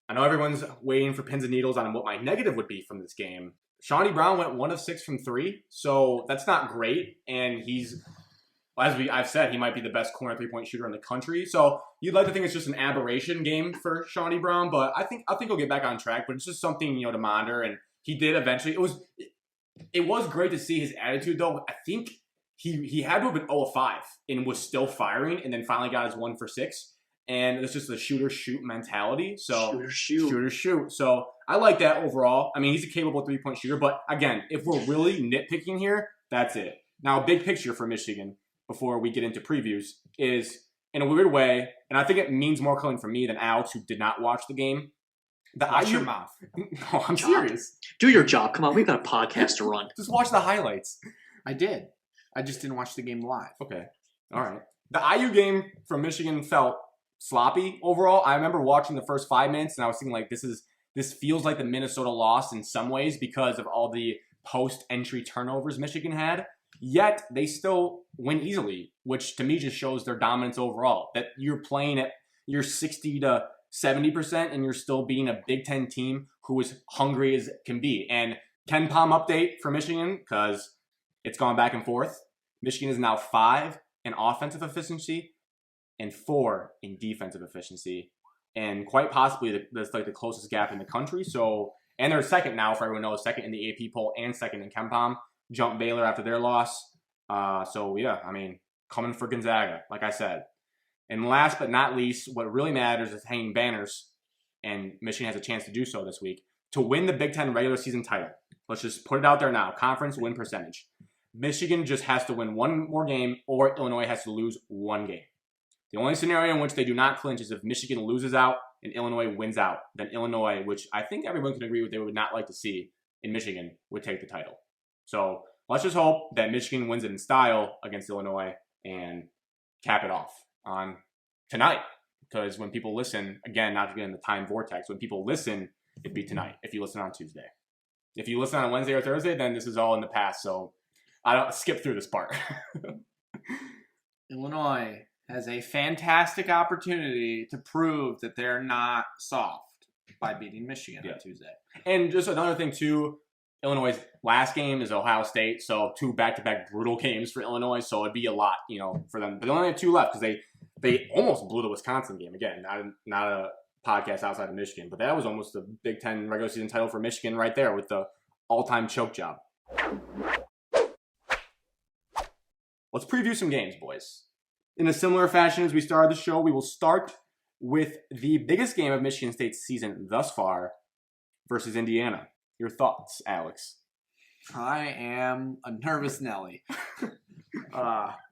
I know everyone's waiting for pins and needles on what my negative would be from this game. Shawnee Brown went 1 of 6 from 3, so that's not great. And he's, as I've said, he might be the best corner 3-point shooter in the country. So you'd like to think it's just an aberration game for Shawnee Brown, but I think he'll get back on track. But it's just something to monitor. And he did eventually. It was great to see his attitude, though. I think he had to have been 0 of 5 and was still firing, and then finally got his 1 for 6. And it's just a shooter-shoot mentality. So shooter-shoot. So I like that overall. I mean, he's a capable 3-point shooter. But again, if we're really nitpicking here, that's it. Now, big picture for Michigan before we get into previews is, in a weird way, and I think it means more coming from me than Alex, who did not watch the game. Watch your mouth. No, I'm serious. Do your job. Come on, we've got a podcast to run. Just watch the highlights. I did. I just didn't watch the game live. Okay. All right. The IU game from Michigan felt sloppy overall. I remember watching the first 5 minutes and I was thinking like this feels like the Minnesota loss in some ways because of all the post-entry turnovers Michigan had. Yet they still win easily, which to me just shows their dominance overall. That you're playing at your 60 to 70% and you're still beating a Big Ten team who is hungry as can be. And Ken Palm update for Michigan, because it's gone back and forth. Michigan is now 5 in offensive efficiency and 4 in defensive efficiency. And quite possibly that's like the closest gap in the country. So, and they're second now, for everyone knows, second in the AP poll and second in Ken Palm. Jumped Baylor after their loss. So yeah, I mean, coming for Gonzaga, like I said. And last but not least, what really matters is hanging banners, and Michigan has a chance to do so this week, to win the Big Ten regular season title. Let's just put it out there now. Conference win percentage. Michigan just has to win 1 more game, or Illinois has to lose 1 game. The only scenario in which they do not clinch is if Michigan loses out and Illinois wins out. Then Illinois, which I think everyone can agree with they would not like to see in Michigan, would take the title. So let's just hope that Michigan wins it in style against Illinois and cap it off on tonight. Because when people listen, again, not to get in the time vortex, when people listen, it'd be tonight if you listen on Tuesday. If you listen on Wednesday or Thursday, then this is all in the past. So I don't skip through this part. Illinois has a fantastic opportunity to prove that they're not soft by beating Michigan on Tuesday. And just another thing, too, Illinois' last game is Ohio State, so 2 back-to-back brutal games for Illinois, so it'd be a lot, for them. But they only have 2 left because they almost blew the Wisconsin game. Again, not a podcast outside of Michigan, but that was almost the Big Ten regular season title for Michigan right there with the all-time choke job. Let's preview some games, boys. In a similar fashion as we started the show, we will start with the biggest game of Michigan State's season thus far versus Indiana. Your thoughts, Alex? I am a nervous Nelly.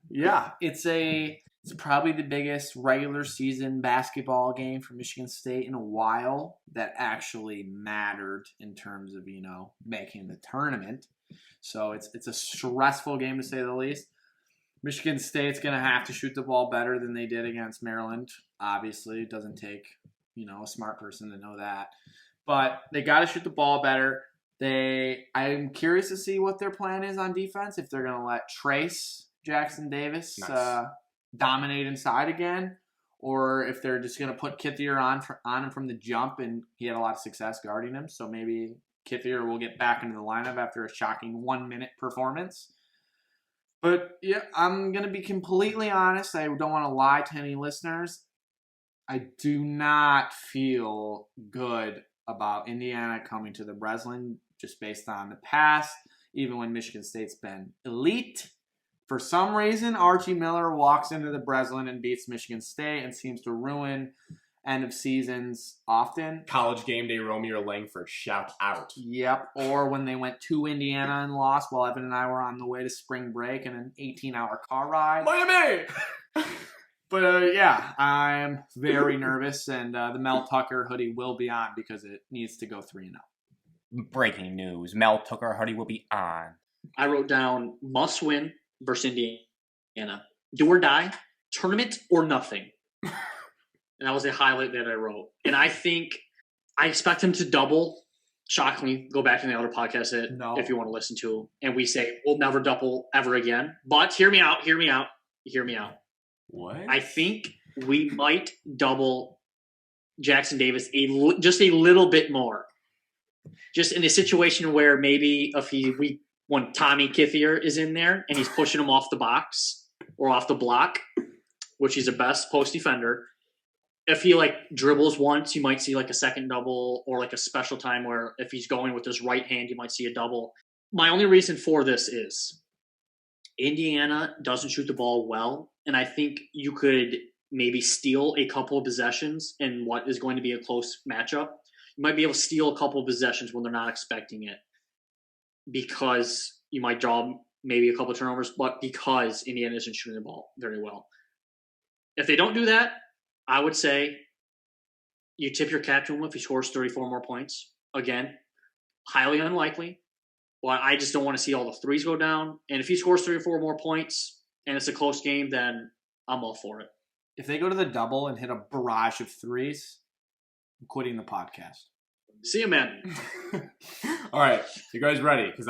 Yeah, it's probably the biggest regular season basketball game for Michigan State in a while that actually mattered in terms of, making the tournament. So it's a stressful game to say the least. Michigan State's going to have to shoot the ball better than they did against Maryland. Obviously, it doesn't take, a smart person to know that. But they got to shoot the ball better. I'm curious to see what their plan is on defense, if they're going to let Trace Jackson Davis dominate inside again, or if they're just going to put Kithier on him from the jump, and he had a lot of success guarding him. So maybe Kithier will get back into the lineup after a shocking 1-minute performance. But, yeah, I'm going to be completely honest. I don't want to lie to any listeners. I do not feel good about Indiana coming to the Breslin just based on the past, even when Michigan State's been elite. For some reason, Archie Miller walks into the Breslin and beats Michigan State and seems to ruin end of seasons often. College game day, Romeo Langford, shout out. Yep. Or when they went to Indiana and lost while Evan and I were on the way to spring break in an 18-hour car ride. Miami! But, yeah, I'm very nervous, and the Mel Tucker hoodie will be on because it needs to go 3-0. Breaking news. Mel Tucker hoodie will be on. I wrote down must win versus Indiana. Do or die, tournament or nothing. And that was a highlight that I wrote. And I think I expect him to double. Shockingly, go back to the other podcast if you want to listen to. And we say, we'll never double ever again. But hear me out. What? I think we might double Jackson Davis just a little bit more. Just in a situation where maybe when Tommy Kithier is in there and he's pushing him off the box or off the block, which he's the best post defender. If he dribbles once, you might see a second double or a special time where if he's going with his right hand, you might see a double. My only reason for this is Indiana doesn't shoot the ball well, and I think you could maybe steal a couple of possessions in what is going to be a close matchup. You might be able to steal a couple of possessions when they're not expecting it because you might draw maybe a couple of turnovers, but because Indiana isn't shooting the ball very well. If they don't do that, I would say you tip your cap to him if he scores 34 more points. Again, highly unlikely. Well, I just don't want to see all the threes go down. And if he scores 34 more points and it's a close game, then I'm all for it. If they go to the double and hit a barrage of threes, I'm quitting the podcast. See you, man. All right. You guys ready? Because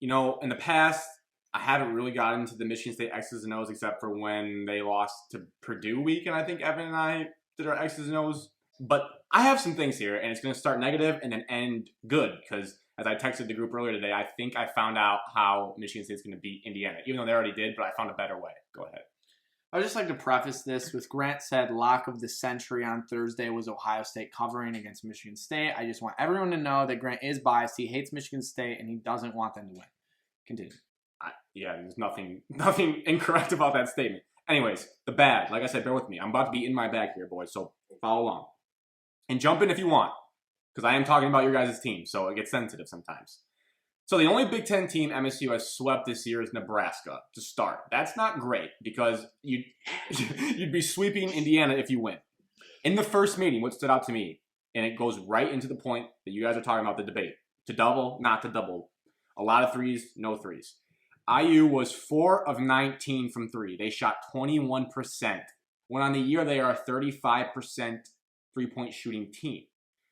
in the past, I haven't really gotten into the Michigan State X's and O's except for when they lost to Purdue week, and I think Evan and I did our X's and O's. But I have some things here, and it's going to start negative and then end good, because as I texted the group earlier today, I think I found out how Michigan State's going to beat Indiana, even though they already did, but I found a better way. Go ahead. I would just like to preface this with Grant said lock of the century on Thursday was Ohio State covering against Michigan State. I just want everyone to know that Grant is biased. He hates Michigan State, and he doesn't want them to win. Continue. There's nothing incorrect about that statement. Anyways, the bad. Like I said, bear with me. I'm about to be in my bag here, boys, so follow along. And jump in if you want, because I am talking about your guys' team, so it gets sensitive sometimes. So the only Big Ten team MSU has swept this year is Nebraska to start. That's not great, because you'd be sweeping Indiana if you win. In the first meeting, what stood out to me, and it goes right into the point that you guys are talking about, the debate. To double, not to double. A lot of threes, no threes. IU was 4 of 19 from 3. They shot 21%. When on the year, they are a 35% three-point shooting team.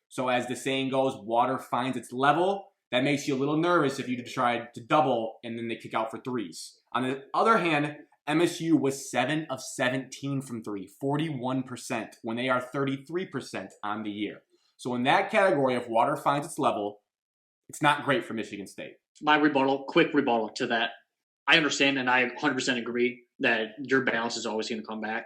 So as the saying goes, water finds its level. That makes you a little nervous if you try to double and then they kick out for threes. On the other hand, MSU was 7 of 17 from 3, 41%, when they are 33% on the year. So in that category of water finds its level, it's not great for Michigan State. My quick rebuttal to that. I understand and I 100% agree that your balance is always going to come back.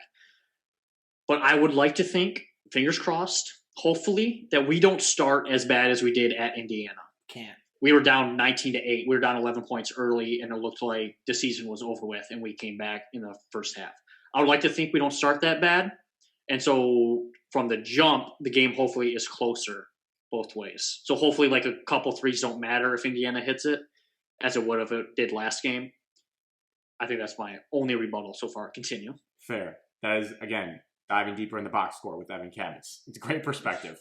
But I would like to think, fingers crossed, hopefully, that we don't start as bad as we did at Indiana. Can't. we were down 19-8. We were down 11 points early, and it looked like the season was over with, and we came back in the first half. I would like to think we don't start that bad. And so from the jump, the game hopefully is closer both ways. So hopefully like a couple threes don't matter if Indiana hits it, as it would if it did last game. I think that's my only rebuttal so far. Continue. Fair. That is, again, diving deeper in the box score with Evan Kavitz. It's a great perspective.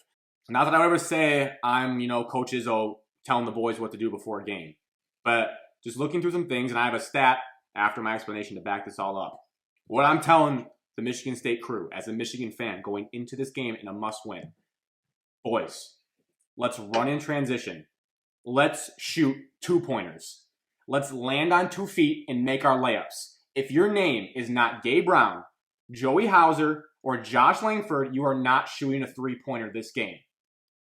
Not that I would ever say I'm, Coach Izzo telling the boys what to do before a game. But just looking through some things, and I have a stat after my explanation to back this all up. What I'm telling the Michigan State crew as a Michigan fan going into this game in a must-win. Boys, let's run in transition. Let's shoot 2-pointers. Let's land on 2 feet and make our layups. If your name is not Gabe Brown, Joey Hauser, or Josh Langford, you are not shooting a 3-pointer this game.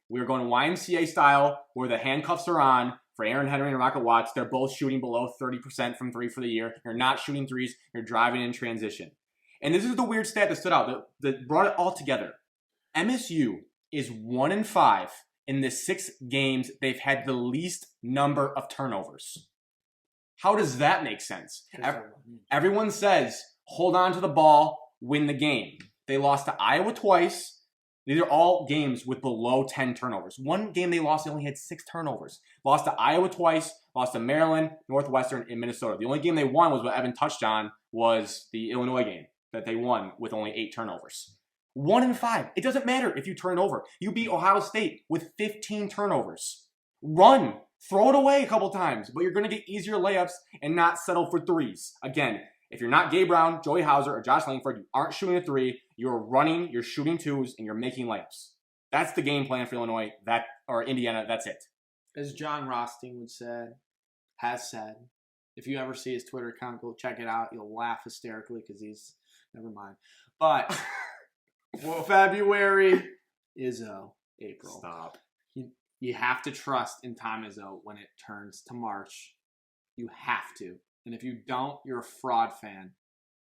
We are going YMCA style where the handcuffs are on for Aaron Henry and Rocket Watts. They're both shooting below 30% from 3 for the year. You're not shooting threes. You're driving in transition. And this is the weird stat that stood out that brought it all together. MSU is 1-5 in the 6 games they've had the least number of turnovers. How does that make sense? Everyone says, hold on to the ball, win the game. They lost to Iowa twice. These are all games with below 10 turnovers. One game they lost, they only had 6 turnovers. Lost to Iowa twice, lost to Maryland, Northwestern, and Minnesota. The only game they won was what Evan touched on, was the Illinois game that they won with only 8 turnovers. 1-5. It doesn't matter if you turn over. You beat Ohio State with 15 turnovers. Run. Throw it away a couple times, but you're going to get easier layups and not settle for threes. Again, if you're not Gabe Brown, Joey Hauser, or Josh Langford, you aren't shooting a 3, you're running, you're shooting 2s, and you're making layups. That's the game plan for Illinois, or Indiana, that's it. As John Rothstein has said, if you ever see his Twitter account, go check it out. You'll laugh hysterically because never mind. But February, Izzo, April. Stop. You have to trust in time, Izzo, when it turns to March. You have to. And if you don't, you're a fraud fan.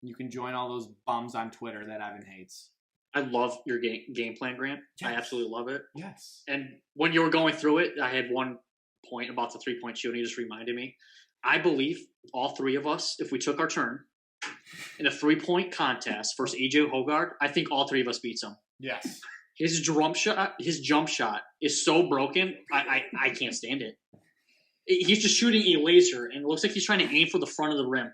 You can join all those bums on Twitter that Evan hates. I love your game plan, Grant. Yes. I absolutely love it. Yes. And when you were going through it, I had one point about the 3-point shooting. You just reminded me. I believe all 3 of us, if we took our turn in a 3-point contest versus AJ Hoggard, I think all 3 of us beats him. Yes. His jump shot is so broken. I can't stand it. He's just shooting a laser, and it looks like he's trying to aim for the front of the rim.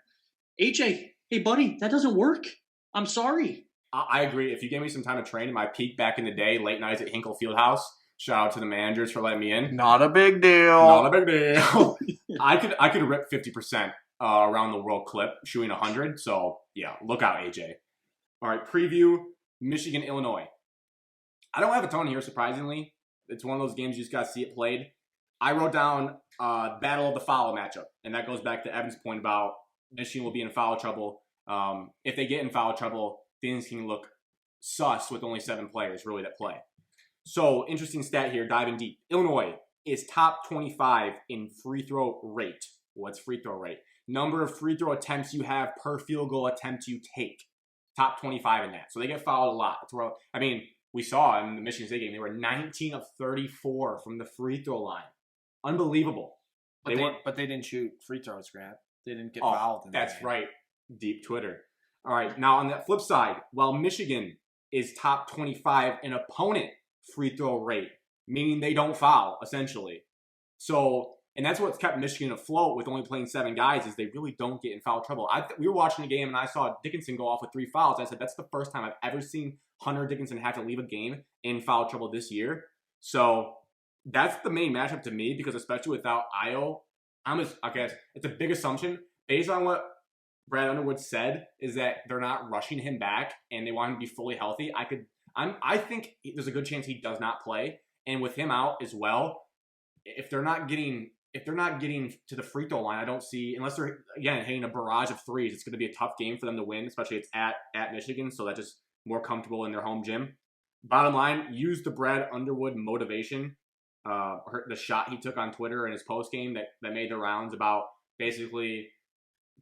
AJ, hey, buddy, that doesn't work. I'm sorry. I agree. If you gave me some time to train in my peak back in the day, late nights at Hinkle Fieldhouse, shout out to the managers for letting me in. Not a big deal. Not a big deal. I could rip 50% around the world clip, shooting 100. So, yeah, look out, AJ. All right, preview, Michigan, Illinois. I don't have a ton here, surprisingly. It's one of those games you just got to see it played. I wrote down Battle of the Foul matchup, and that goes back to Evan's point about Michigan will be in foul trouble. If they get in foul trouble, things can look sus with only 7 players really that play. So, interesting stat here, diving deep. Illinois is top 25 in free throw rate. What's free throw rate? Number of free throw attempts you have per field goal attempt you take. Top 25 in that. So they get fouled a lot. We saw in the Michigan State game, they were 19 of 34 from the free throw line. Unbelievable. But they didn't shoot free throws, Grant. They didn't get fouled. That's right. Deep Twitter. All right. Now, on the flip side, while Michigan is top 25 in opponent free throw rate, meaning they don't foul, essentially. So, and that's what's kept Michigan afloat with only playing 7 guys, is they really don't get in foul trouble. We were watching a game, and I saw Dickinson go off with 3 fouls. I said, that's the first time I've ever seen Hunter Dickinson have to leave a game in foul trouble this year. So that's the main matchup to me, because especially without Io, it's a big assumption based on what Brad Underwood said, is that they're not rushing him back and they want him to be fully healthy. I think there's a good chance he does not play, and with him out as well, if they're not getting to the free throw line, I don't see, unless they're again hitting a barrage of threes, it's going to be a tough game for them to win, especially it's at Michigan, so that's just more comfortable in their home gym. Bottom line, use the Brad Underwood motivation. The shot he took on Twitter in his post game that made the rounds about basically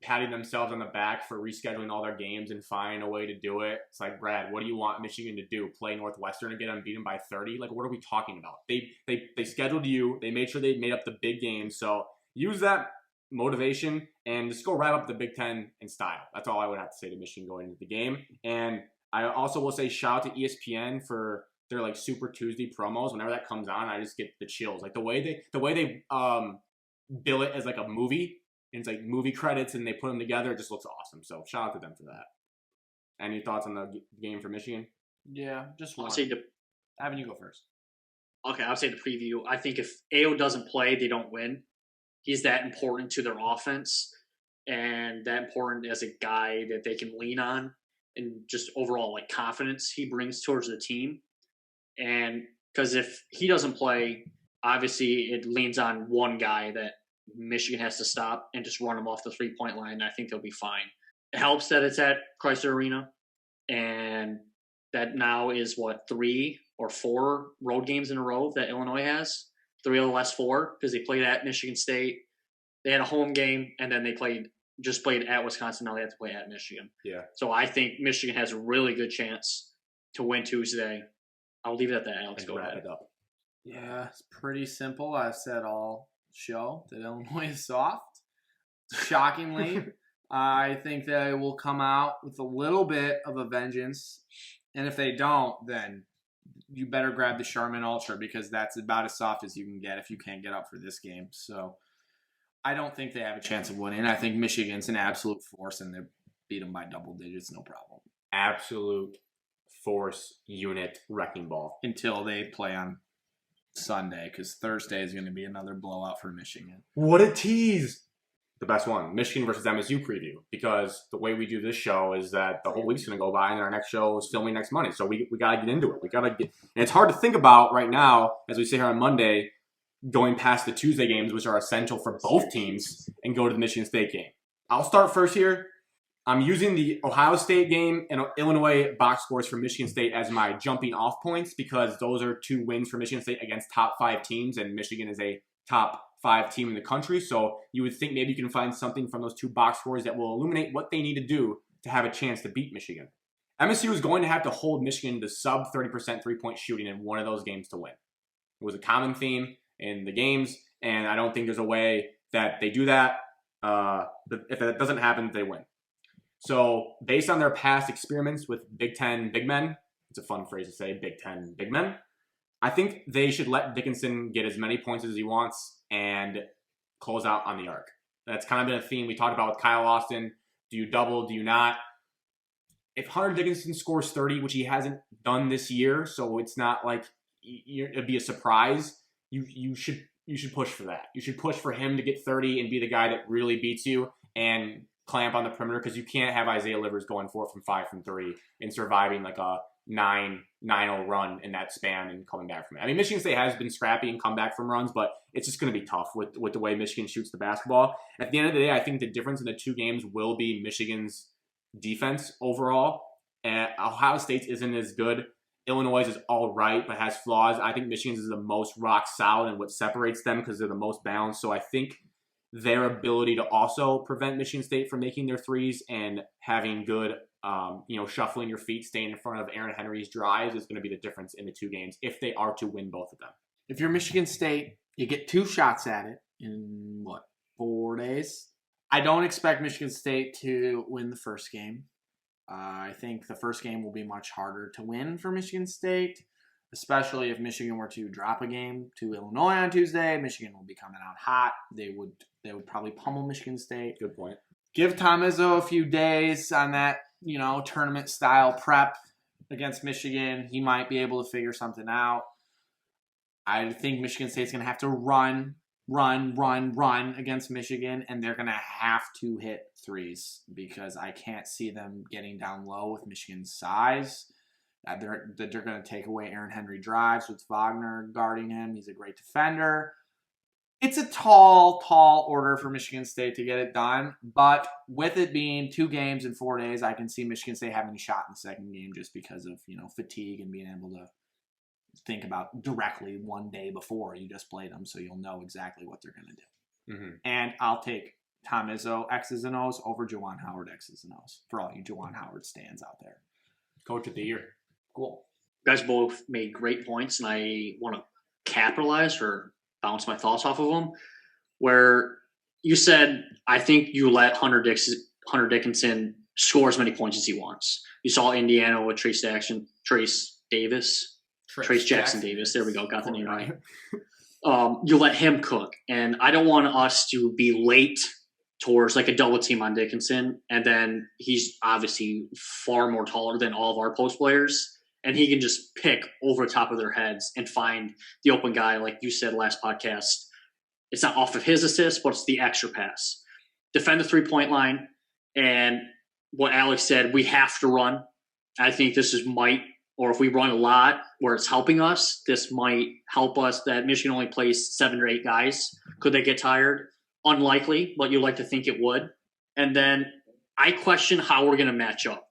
patting themselves on the back for rescheduling all their games and finding a way to do it. It's like, Brad, what do you want Michigan to do? Play Northwestern and get unbeaten by 30? Like, what are we talking about? They scheduled you. They made sure they made up the big games. So use that motivation and just go wrap up the Big Ten in style. That's all I would have to say to Michigan going into the game. And I also will say shout out to ESPN for their like Super Tuesday promos. Whenever that comes on, I just get the chills. Like the way they bill it as like a movie. And it's like movie credits and they put them together. It just looks awesome. So shout out to them for that. Any thoughts on the game for Michigan? Yeah, just one. I'll say Having you go first. Okay, I'll say the preview. I think if AO doesn't play, they don't win. He's that important to their offense and that important as a guy that they can lean on and just overall like confidence he brings towards the team. And because if he doesn't play, obviously it leans on one guy that Michigan has to stop and just run them off the 3-point line. I think they'll be fine. It helps that it's at Chrysler Arena and that now is 3 or 4 road games in a row that Illinois has. 3 of the last 4 because they played at Michigan State. They had a home game and then they played at Wisconsin. Now they have to play at Michigan. Yeah. So I think Michigan has a really good chance to win Tuesday. I'll leave it at that. Alex, go wrap ahead. it up. Yeah, it's pretty simple. I've said all show that Illinois is soft. Shockingly, I think they will come out with a little bit of a vengeance. And if they don't, then you better grab the Charmin Ultra because that's about as soft as you can get if you can't get up for this game. So I don't think they have a chance of winning. I think Michigan's an absolute force and they beat them by double digits, no problem. Absolute force unit wrecking ball. Until they play on Sunday because Thursday is going to be another blowout for Michigan. What a tease! The best one, Michigan versus MSU preview, because the way we do this show is that the whole week's going to go by and our next show is filming next Monday. So we got to get into it. And it's hard to think about right now as we sit here on Monday going past the Tuesday games, which are essential for both teams, and go to the Michigan State game. I'll start first here. I'm using the Ohio State game and Illinois box scores for Michigan State as my jumping off points because those are 2 wins for Michigan State against top 5 teams, and Michigan is a top 5 team in the country. So you would think maybe you can find something from those 2 box scores that will illuminate what they need to do to have a chance to beat Michigan. MSU is going to have to hold Michigan to sub 30% 3-point shooting in one of those games to win. It was a common theme in the games, and I don't think there's a way that they do that. If that doesn't happen, they win. So based on their past experiments with Big Ten big men, it's a fun phrase to say, Big Ten big men, I think they should let Dickinson get as many points as he wants and close out on the arc. That's kind of been a theme we talked about with Kyle Austin. Do you double? Do you not? If Hunter Dickinson scores 30, which he hasn't done this year, so it's not like it'd be a surprise, you should push for that. You should push for him to get 30 and be the guy that really beats you and clamp on the perimeter because you can't have Isaiah Livers going 4 from 5 from 3 and surviving like a 9-0 run in that span and coming back from it. I mean, Michigan State has been scrappy and come back from runs, but it's just going to be tough with the way Michigan shoots the basketball. At the end of the day, I think the difference in the 2 games will be Michigan's defense overall. And Ohio State's isn't as good. Illinois is all right, but has flaws. I think Michigan's is the most rock solid and what separates them because they're the most balanced. So I think their ability to also prevent Michigan State from making their threes and having good, shuffling your feet, staying in front of Aaron Henry's drives is going to be the difference in the 2 games if they are to win both of them. If you're Michigan State, you get 2 shots at it in 4 days? I don't expect Michigan State to win the first game. I think the first game will be much harder to win for Michigan State, especially if Michigan were to drop a game to Illinois on Tuesday. Michigan will be coming out hot. They would probably pummel Michigan State. Good point. Give Tom Izzo a few days on that, tournament style prep against Michigan. He might be able to figure something out. I think Michigan State's going to have to run against Michigan, and they're going to have to hit threes because I can't see them getting down low with Michigan's size. They're going to take away Aaron Henry drives with Wagner guarding him. He's a great defender. It's a tall order for Michigan State to get it done, but with it being 2 games in 4 days, I can see Michigan State having a shot in the second game just because of fatigue and being able to think about directly 1 day before you just played them, so you'll know exactly what they're going to do. Mm-hmm. And I'll take Tom Izzo X's and O's over Juwan Howard X's and O's for all you Juwan Howard stands out there. Coach of the year. Cool. You guys both made great points, and I want to capitalize or bounce my thoughts off of them. Where you said, I think you let Hunter Dickinson score as many points as he wants. You saw Indiana with Trace Jackson Davis. There we go. Got the name right. You let him cook. And I don't want us to be late towards like a double team on Dickinson. And then he's obviously far more taller than all of our post players. And he can just pick over the top of their heads and find the open guy. Like you said last podcast, it's not off of his assist, but it's the extra pass. Defend the 3-point line. And what Alex said, we have to run. I think this or if we run a lot where it's helping us, this might help us that Michigan only plays 7 or 8 guys. Could they get tired? Unlikely, but you like to think it would. And then I question how we're going to match up.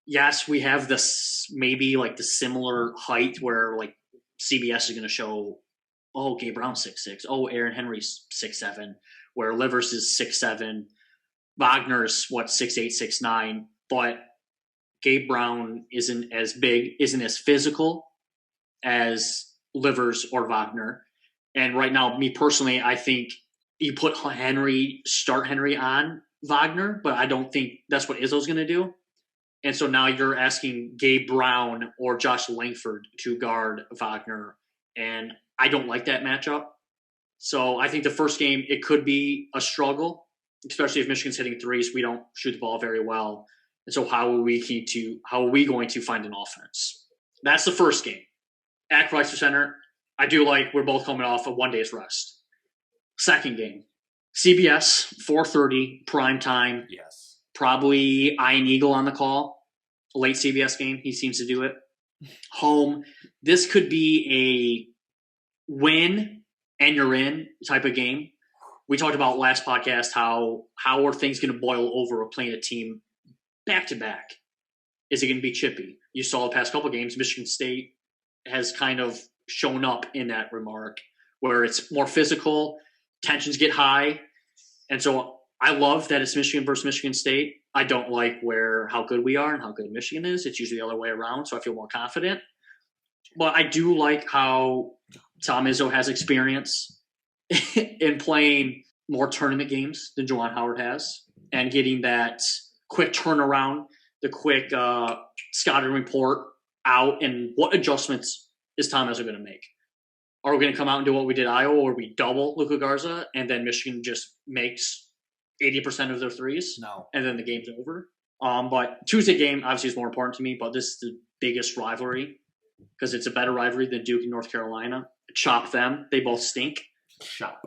Yes, we have this maybe like the similar height where like CBS is going to show, oh, Gabe Brown's 6'6". Oh, Aaron Henry's 6'7", where Livers is 6'7". Wagner's 6'8", 6'9", but Gabe Brown isn't as big, isn't as physical as Livers or Wagner. And right now, me personally, I think you put start Henry on Wagner, but I don't think that's what Izzo's going to do. And so now you're asking Gabe Brown or Josh Langford to guard Wagner, and I don't like that matchup. So I think the first game, it could be a struggle, especially if Michigan's hitting threes. We don't shoot the ball very well. And so how are we going to find an offense? That's the first game. At Chrysler Center, I do like we're both coming off of 1 day's rest. Second game, CBS, 4:30, prime time. Yes. Probably Ian Eagle on the call. A late CBS game. He seems to do it. Home. This could be a win and you're in type of game. We talked about last podcast how are things going to boil over playing a team back-to-back? Is it going to be chippy? You saw the past couple of games, Michigan State has kind of shown up in that remark where it's more physical, tensions get high. And so I love that it's Michigan versus Michigan State. I don't like how good we are and how good Michigan is. It's usually the other way around, so I feel more confident. But I do like how Tom Izzo has experience in playing more tournament games than Juwan Howard has and getting that quick turnaround, the quick scouting report out, and what adjustments is Tom Izzo going to make? Are we going to come out and do what we did Iowa, where we double Luka Garza, and then Michigan just makes 80% of their threes? No. And then the game's over? But Tuesday game, obviously, is more important to me, but this is the biggest rivalry because it's a better rivalry than Duke and North Carolina. Chop them. They both stink. Chop.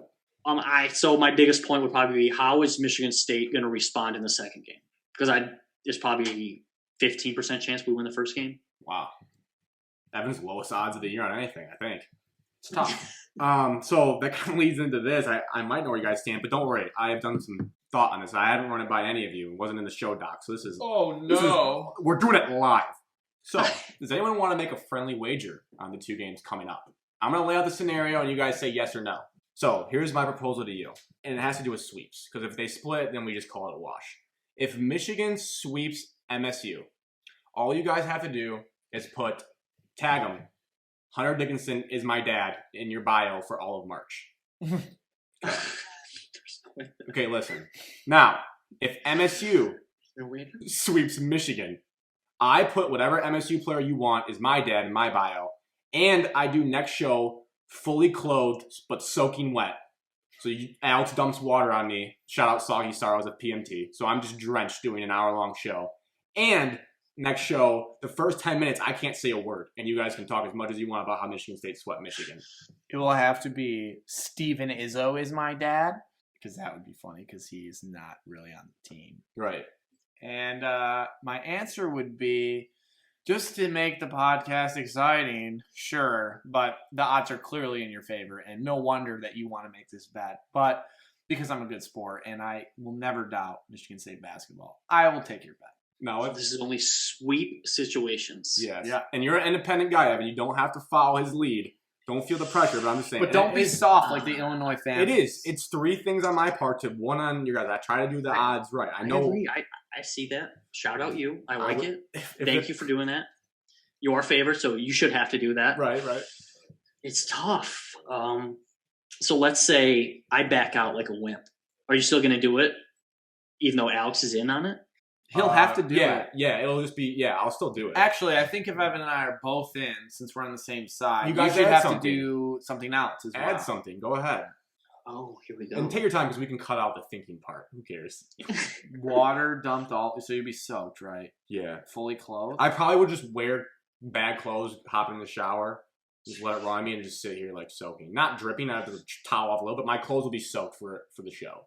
So my biggest point would probably be, how is Michigan State going to respond in the second game? Because there's probably 15% chance we win the first game. Wow. Evan's lowest odds of the year on anything, I think. It's tough. So that kind of leads into this. I might know where you guys stand, but don't worry. I have done some thought on this. I haven't run it by any of you. It wasn't in the show doc. So this is... Oh, no. We're doing it live. So does anyone want to make a friendly wager on the 2 games coming up? I'm going to lay out the scenario, and you guys say yes or no. So here's my proposal to you. And it has to do with sweeps. Because if they split, then we just call it a wash. If Michigan sweeps MSU, all you guys have to do is tag them, Hunter Dickinson is my dad, in your bio for all of March. Okay, listen. Now, if MSU sweeps Michigan, I put whatever MSU player you want is my dad in my bio, and I do next show fully clothed but soaking wet. So Alex dumps water on me. Shout out Soggy Star, I was at PMT. So I'm just drenched doing an hour-long show. And next show, the first 10 minutes, I can't say a word. And you guys can talk as much as you want about how Michigan State swept Michigan. It will have to be Steven Izzo is my dad, because that would be funny because he's not really on the team. Right. And my answer would be, just to make the podcast exciting, sure, but the odds are clearly in your favor, and no wonder that you want to make this bet. But because I'm a good sport, and I will never doubt Michigan State basketball, I will take your bet. No, this is only sweep situations. Yes. Yeah. And you're an independent guy, Evan. You don't have to follow his lead. Don't feel the pressure, but I'm just saying. But don't be soft like the Illinois fans. It is. It's 3 things on my part to 1 on your guys. I try to do the odds right. I know. agree. I see that. Shout out you. I like it. If Thank you for doing that. You are favored, so you should have to do that. Right. It's tough. So let's say I back out like a wimp. Are you still going to do it, even though Alex is in on it? He'll have to do it. Yeah, it'll just be, I'll still do it. Actually, I think if Evan and I are both in, since we're on the same side, You guys should add have something. to do something else as well. Add something. Go ahead. Oh, here we go. And take your time because we can cut out the thinking part. Who cares? Water dumped all, so you'd be soaked, right? Yeah. Fully clothed. I probably would just wear bad clothes, hop in the shower, just let it run me, and just sit here like soaking. Not dripping. I have to towel off a little, but my clothes will be soaked for the show.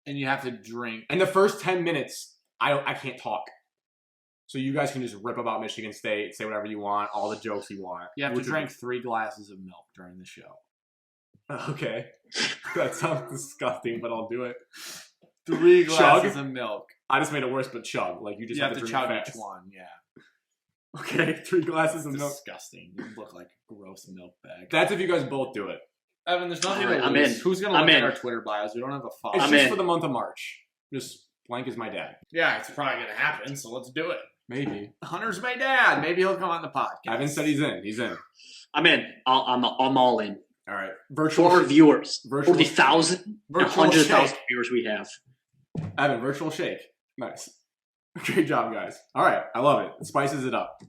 And you have to drink. And the first 10 minutes, I can't talk. So you guys can just rip about Michigan State, say whatever you want, all the jokes you want. You have to drink 3 glasses of milk during the show. Okay. That sounds disgusting, but I'll do it. 3 glasses Chug? of milk. I just made it worse, but chug. Like you just You have to drink chug fast. each one, yeah. Okay, 3 glasses of milk. Disgusting. You look like a gross milk bag. That's if you guys both do it. Evan, there's nothing All right, to I'm lose. in. Who's going to I'm look in. at our Twitter bios? We don't have a follow. It's I'm just in. for the month of March. Just blank as my dad. Yeah, it's probably going to happen, so let's do it. Maybe. Hunter's my dad. Maybe he'll come on the podcast. Evan said he's in. He's in. I'm in. I'm all in. All right. For our viewers. virtual For the 1,000 and virtual 100,000 shake. viewers we have. Evan, virtual shake. Nice. Great job, guys. All right. I love it. It spices it up.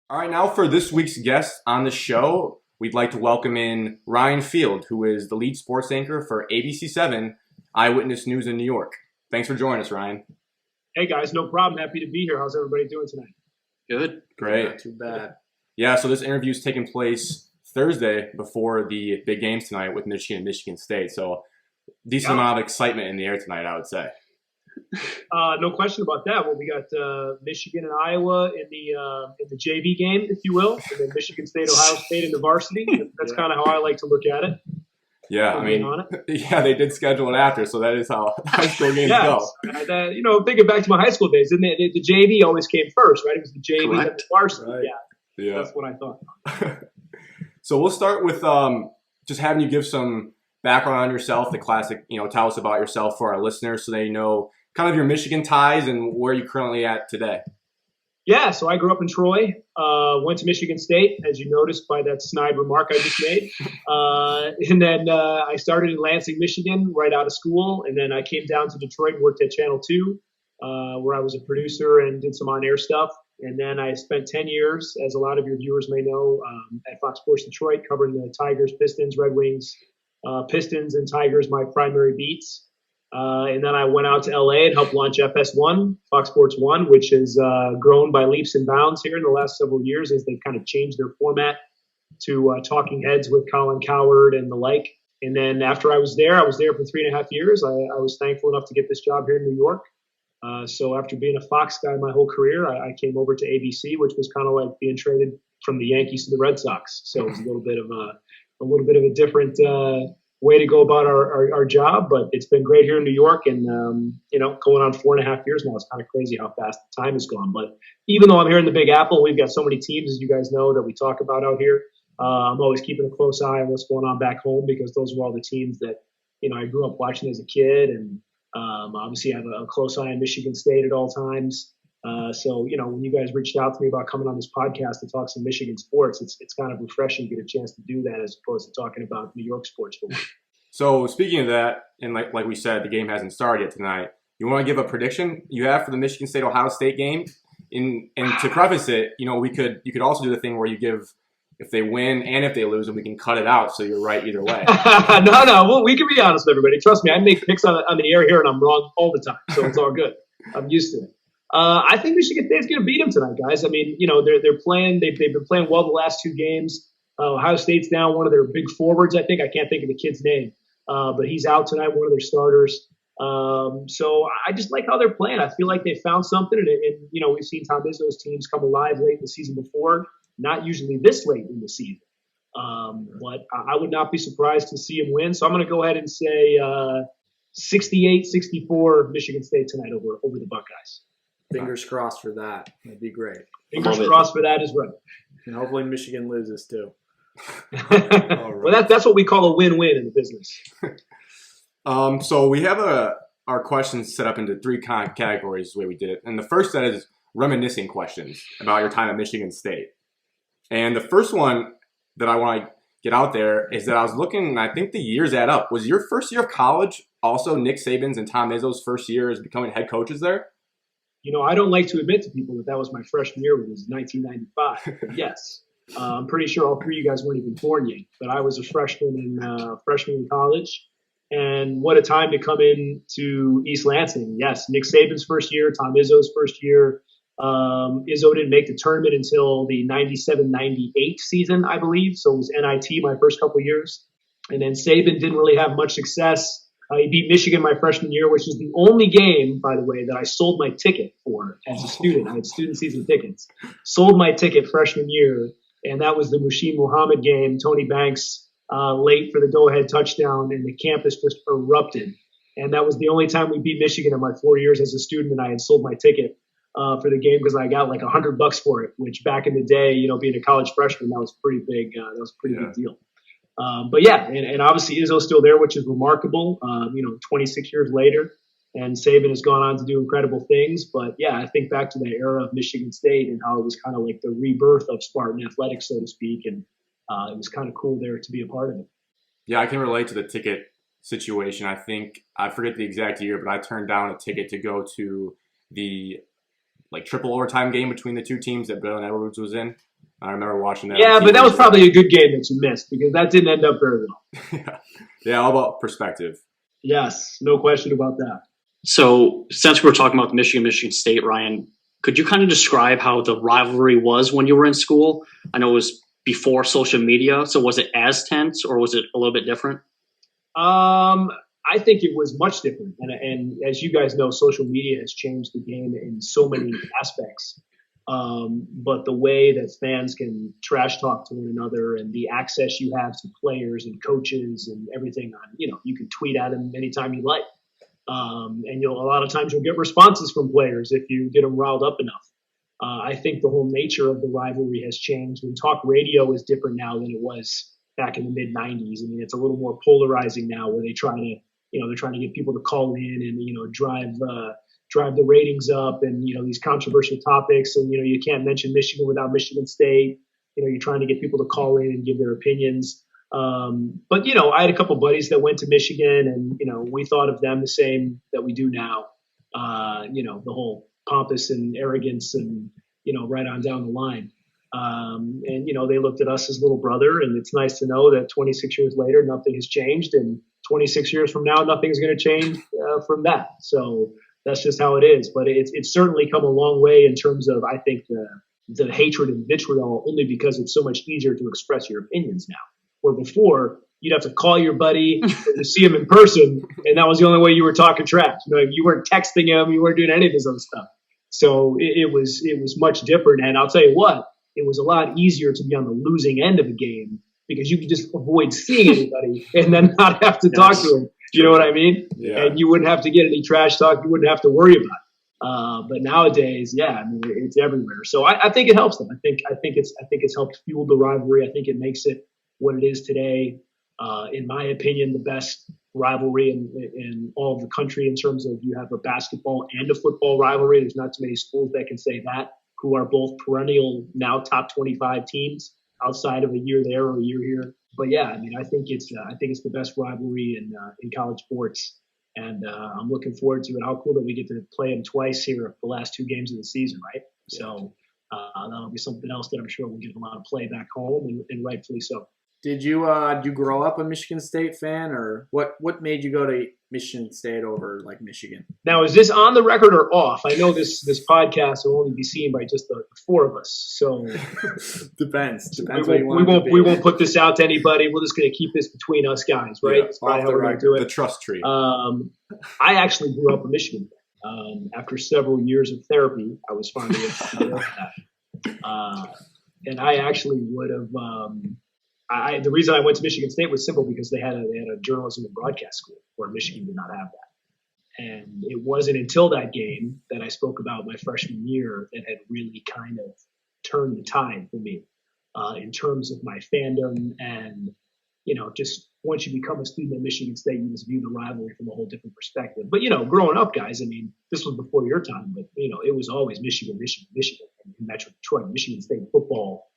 All right. Now for this week's guest on the show, we'd like to welcome in Ryan Field, who is the lead sports anchor for ABC7 Eyewitness News in New York. Thanks for joining us, Ryan. Hey guys, no problem. Happy to be here. How's everybody doing tonight? Good. Great. Not too bad. Yeah, so this interview is taking place Thursday before the big games tonight with Michigan and Michigan State. So decent amount of excitement in the air tonight, I would say. No question about that. Well, we got Michigan and Iowa in the JV game, if you will, and then Michigan State, Ohio State in the varsity. That's kind of how I like to look at it. Yeah, I mean, yeah, they did schedule it after, so that is how high school games go. Thinking back to my high school days, didn't it? The JV always came first, right? It was the JV and the varsity. Right. Yeah, that's what I thought. So we'll start with just having you give some background on yourself, the classic, tell us about yourself for our listeners so they know kind of your Michigan ties and where you're currently at today. Yeah, so I grew up in Troy, went to Michigan State, as you noticed by that snide remark I just made. And then I started in Lansing, Michigan, right out of school. And then I came down to Detroit and worked at Channel 2, where I was a producer and did some on-air stuff. And then I spent 10 years, as a lot of your viewers may know, at Fox Sports Detroit, covering the Tigers, Pistons, Red Wings, Pistons, and Tigers, my primary beats. And then I went out to LA and helped launch FS1, Fox Sports 1, which has grown by leaps and bounds here in the last several years as they've kind of changed their format to talking heads with Colin Cowherd and the like. And then after I was there for 3.5 years. I was thankful enough to get this job here in New York. So after being a Fox guy my whole career, I came over to ABC, which was kind of like being traded from the Yankees to the Red Sox. So it was a little bit of a different way to go about our job, but it's been great here in New York, and going on 4.5 years now. It's kind of crazy how fast the time has gone. But even though I'm here in the Big Apple, we've got so many teams, as you guys know, that we talk about out here. I'm always keeping a close eye on what's going on back home because those were all the teams that I grew up watching as a kid, and obviously I have a close eye on Michigan State at all times. So when you guys reached out to me about coming on this podcast to talk some Michigan sports, it's kind of refreshing to get a chance to do that as opposed to talking about New York sports for one. So speaking of that, and like we said, the game hasn't started yet tonight. You want to give a prediction you have for the Michigan State Ohio State game? And to preface it, you could also do the thing where you give if they win and if they lose, and we can cut it out so you're right either way. No, well, we can be honest with everybody. Trust me, I make picks on the air here, and I'm wrong all the time, so it's all good. I'm used to it. I think Michigan State's going to beat them tonight, guys. I mean, they're playing. They've been playing well the last 2 games. Ohio State's down one of their big forwards. I can't think of the kid's name, but he's out tonight. One of their starters. So I just like how they're playing. I feel like they found something, and we've seen Tom Izzo's teams come alive late in the season before. Not usually this late in the season, but I would not be surprised to see him win. So I'm going to go ahead and say 68-64 Michigan State tonight over the Buckeyes. Fingers crossed for that. That'd be great. Fingers crossed for that as well. And hopefully Michigan loses too. Well, that's what we call a win-win in the business. So we have our questions set up into 3 categories the way we did it. And the first set is reminiscing questions about your time at Michigan State. And the first one that I want to get out there is that I was looking, and I think the years add up. Was your first year of college also Nick Saban's and Tom Izzo's first year as becoming head coaches there? I don't like to admit to people that was my freshman year, when it was 1995. But yes, I'm pretty sure all 3 of you guys weren't even born yet. But I was a freshman in college. And what a time to come into East Lansing. Yes, Nick Saban's first year, Tom Izzo's first year. Izzo didn't make the tournament until the 97-98 season, I believe. So it was NIT my first couple of years. And then Saban didn't really have much success. He beat Michigan my freshman year, which is the only game, by the way, that I sold my ticket for as a student. I had student season tickets. Sold my ticket freshman year, and that was the Musheen Muhammad game. Tony Banks late for the go-ahead touchdown, and the campus just erupted. And that was the only time we beat Michigan in my 4 years as a student, and I had sold my ticket for the game because I got like $100 for it, which back in the day, being a college freshman, that was pretty big. That was a pretty big deal. But yeah, and obviously Izzo's still there, which is remarkable. 26 years later, and Saban has gone on to do incredible things. But yeah, I think back to that era of Michigan State and how it was kind of like the rebirth of Spartan athletics, so to speak, and it was kind of cool there to be a part of it. Yeah, I can relate to the ticket situation. I think I forget the exact year, but I turned down a ticket to go to the triple overtime game between the 2 teams that Bill and Edwards was in. I remember watching that. Yeah, but that was probably a good game that you missed because that didn't end up very well. Yeah, all about perspective. Yes, no question about that. So since we're talking about Michigan State, Ryan, could you kind of describe how the rivalry was when you were in school? I know it was before social media, so was it as tense or was it a little bit different? I think it was much different. And as you guys know, social media has changed the game in so many aspects. But the way that fans can trash talk to one another and the access you have to players and coaches and everything you can tweet at them anytime you like. And a lot of times you'll get responses from players if you get them riled up enough. I think the whole nature of the rivalry has changed. When talk radio is different now than it was back in the mid 90s. I mean, it's a little more polarizing now where they try to, they're trying to get people to call in and, drive the ratings up and, these controversial topics. And, you can't mention Michigan without Michigan State. You're trying to get people to call in and give their opinions. But, I had a couple buddies that went to Michigan and, we thought of them the same that we do now. The whole pompous and arrogance and, right on down the line. And, they looked at us as little brother, and it's nice to know that 26 years later, nothing has changed. And 26 years from now, nothing's going to change from that. So that's just how it is. But it's certainly come a long way in terms of, I think, the hatred and vitriol, only because it's so much easier to express your opinions now. Where before, you'd have to call your buddy to see him in person, and that was the only way you were talking trash. You weren't texting him, you weren't doing any of this other stuff. So it was much different. And I'll tell you what, it was a lot easier to be on the losing end of a game because you could just avoid seeing anybody and then not have to talk to them. You know what I mean? Yeah. And you wouldn't have to get any trash talk. You wouldn't have to worry about it. But nowadays, it's everywhere. So I think it helps them. I think it's helped fuel the rivalry. I think it makes it what it is today. In my opinion, the best rivalry in all of the country in terms of you have a basketball and a football rivalry. There's not too many schools that can say that, who are both perennial now top 25 teams outside of a year there or a year here. But yeah, I think it's the best rivalry in college sports, and I'm looking forward to it. How cool that we get to play them twice here, the last 2 games of the season, right? So that'll be something else that I'm sure will get a lot of play back home, and rightfully so. Did you grow up a Michigan State fan, or what made you go to Michigan State over Michigan? Now, is this on the record or off? I know this podcast will only be seen by just the 4 of us, so depends. We won't put this out to anybody. We're just going to keep this between us guys, right? Yeah, That's probably how we're going to do it. The trust tree. I actually grew up a Michigan fan. After several years of therapy, I was finally able to get over that. And I actually would have. The reason I went to Michigan State was simple because they had a journalism and broadcast school where Michigan did not have that. And it wasn't until that game that I spoke about my freshman year that had really kind of turned the tide for me in terms of my fandom. And, just once you become a student at Michigan State, you just view the rivalry from a whole different perspective. But, growing up, guys, I mean, this was before your time, but, it was always Michigan in Metro Detroit, Michigan State football.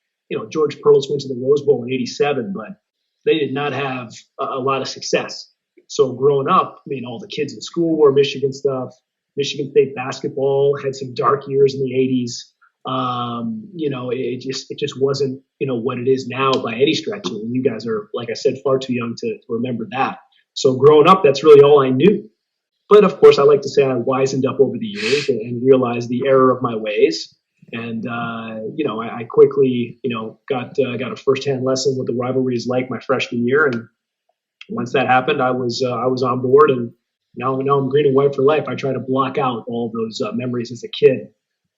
George Perles went to the Rose Bowl in '87, but they did not have a lot of success. So growing up, all the kids in school wore Michigan stuff. Michigan State basketball had some dark years in the '80s. It just wasn't, what it is now by any stretch. And you guys are, like I said, far too young to remember that. So growing up, that's really all I knew. But of course, I like to say I wisened up over the years and realized the error of my ways. And, I quickly, got a firsthand lesson what the rivalry is like my freshman year. And once that happened, I was on board, and now I'm green and white for life. I try to block out all those memories as a kid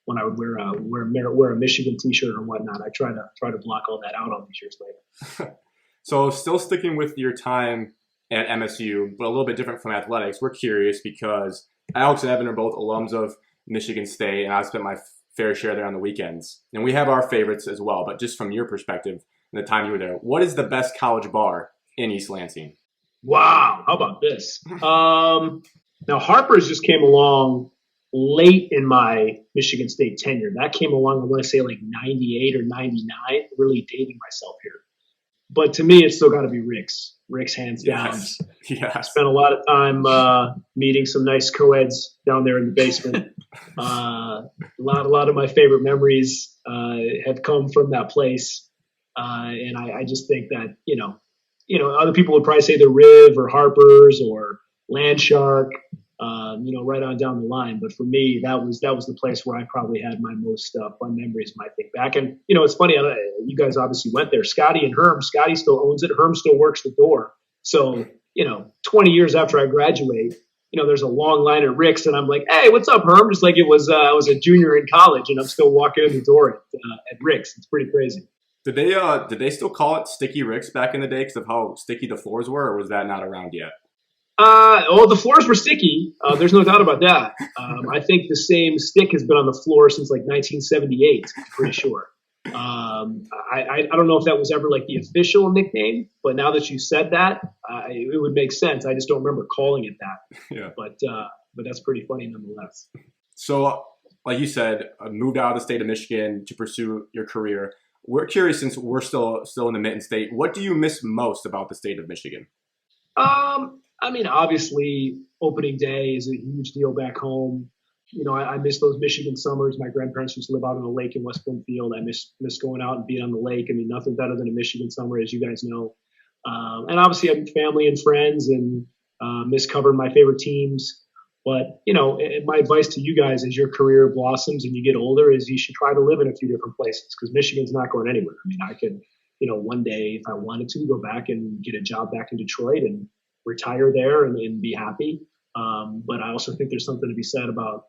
when I would wear a Michigan T-shirt or whatnot. I try to block all that out all these years later. So still sticking with your time at MSU, but a little bit different from athletics, we're curious because Alex and Evan are both alums of Michigan State, and I spent my fair share there on the weekends. And we have our favorites as well, but just from your perspective and the time you were there, what is the best college bar in East Lansing? Wow, how about this? Now, Harper's just came along late in my Michigan State tenure. That came along, I want to say like 98 or 99, really dating myself here. But to me, it's still got to be Rick's. Rick's hands down. Yes. I spent a lot of time meeting some nice co-eds down there in the basement. A lot of my favorite memories have come from that place. And I just think that, other people would probably say the Riv or Harper's or Landshark, right on down the line. But for me, that was the place where I probably had my most fun memories when I think back. And, it's funny, you guys obviously went there. Scotty and Herm, Scotty still owns it. Herm still works the door. So, 20 years after I graduate, there's a long line at Rick's, and I'm like, hey, what's up, Herm? Just like it was I was a junior in college, and I'm still walking in the door at Rick's. It's pretty crazy. Did they still call it Sticky Ricks back in the day because of how sticky the floors were, or was that not around yet? The floors were sticky. There's no doubt about that. I think the same stick has been on the floor since like 1978. I'm pretty sure. I don't know if that was ever like the official nickname, but now that you said that, it would make sense. I just don't remember calling it that. Yeah. But that's pretty funny nonetheless. So, like you said, moved out of the state of Michigan to pursue your career. We're curious, since we're still in the Mitten State, what do you miss most about the state of Michigan? Obviously, opening day is a huge deal back home. I miss those Michigan summers. My grandparents used to live out on a lake in West Bloomfield. I miss going out and being on the lake. Nothing better than a Michigan summer, as you guys know. And obviously, I have family and friends, and miss covering my favorite teams. But, my advice to you guys as your career blossoms and you get older is you should try to live in a few different places, because Michigan's not going anywhere. I could, one day, if I wanted to, go back and get a job back in Detroit and retire there and be happy. But I also think there's something to be said about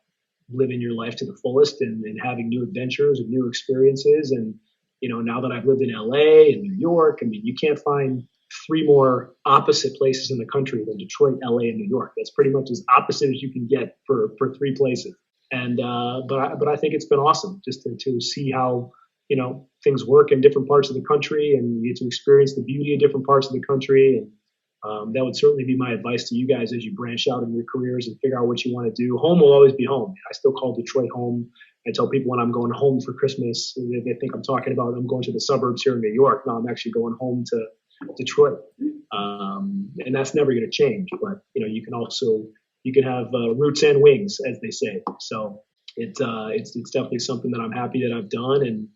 living your life to the fullest and having new adventures and new experiences. And, now that I've lived in LA and New York, you can't find three more opposite places in the country than Detroit, LA, and New York. That's pretty much as opposite as you can get for three places. And but I think it's been awesome just to see how things work in different parts of the country, and you get to experience the beauty of different parts of the country. And that would certainly be my advice to you guys as you branch out in your careers and figure out what you want to do. Home will always be home. I still call Detroit home. I tell people when I'm going home for Christmas, they think I'm talking about I'm going to the suburbs here in New York. No, I'm actually going home to Detroit. And that's never going to change. But, you can have roots and wings, as they say. So it's definitely something that I'm happy that I've done. And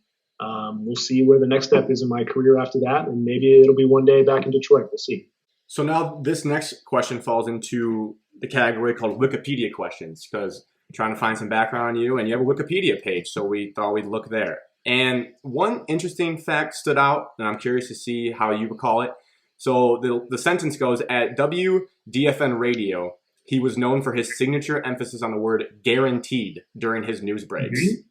we'll see where the next step is in my career after that. And maybe it'll be one day back in Detroit. We'll see. So now this next question falls into the category called Wikipedia questions, because I'm trying to find some background on you, and you have a Wikipedia page, so we thought we'd look there. And one interesting fact stood out, and I'm curious to see how you recall it. So the sentence goes, at WDFN Radio, he was known for his signature emphasis on the word guaranteed during his news breaks. Mm-hmm.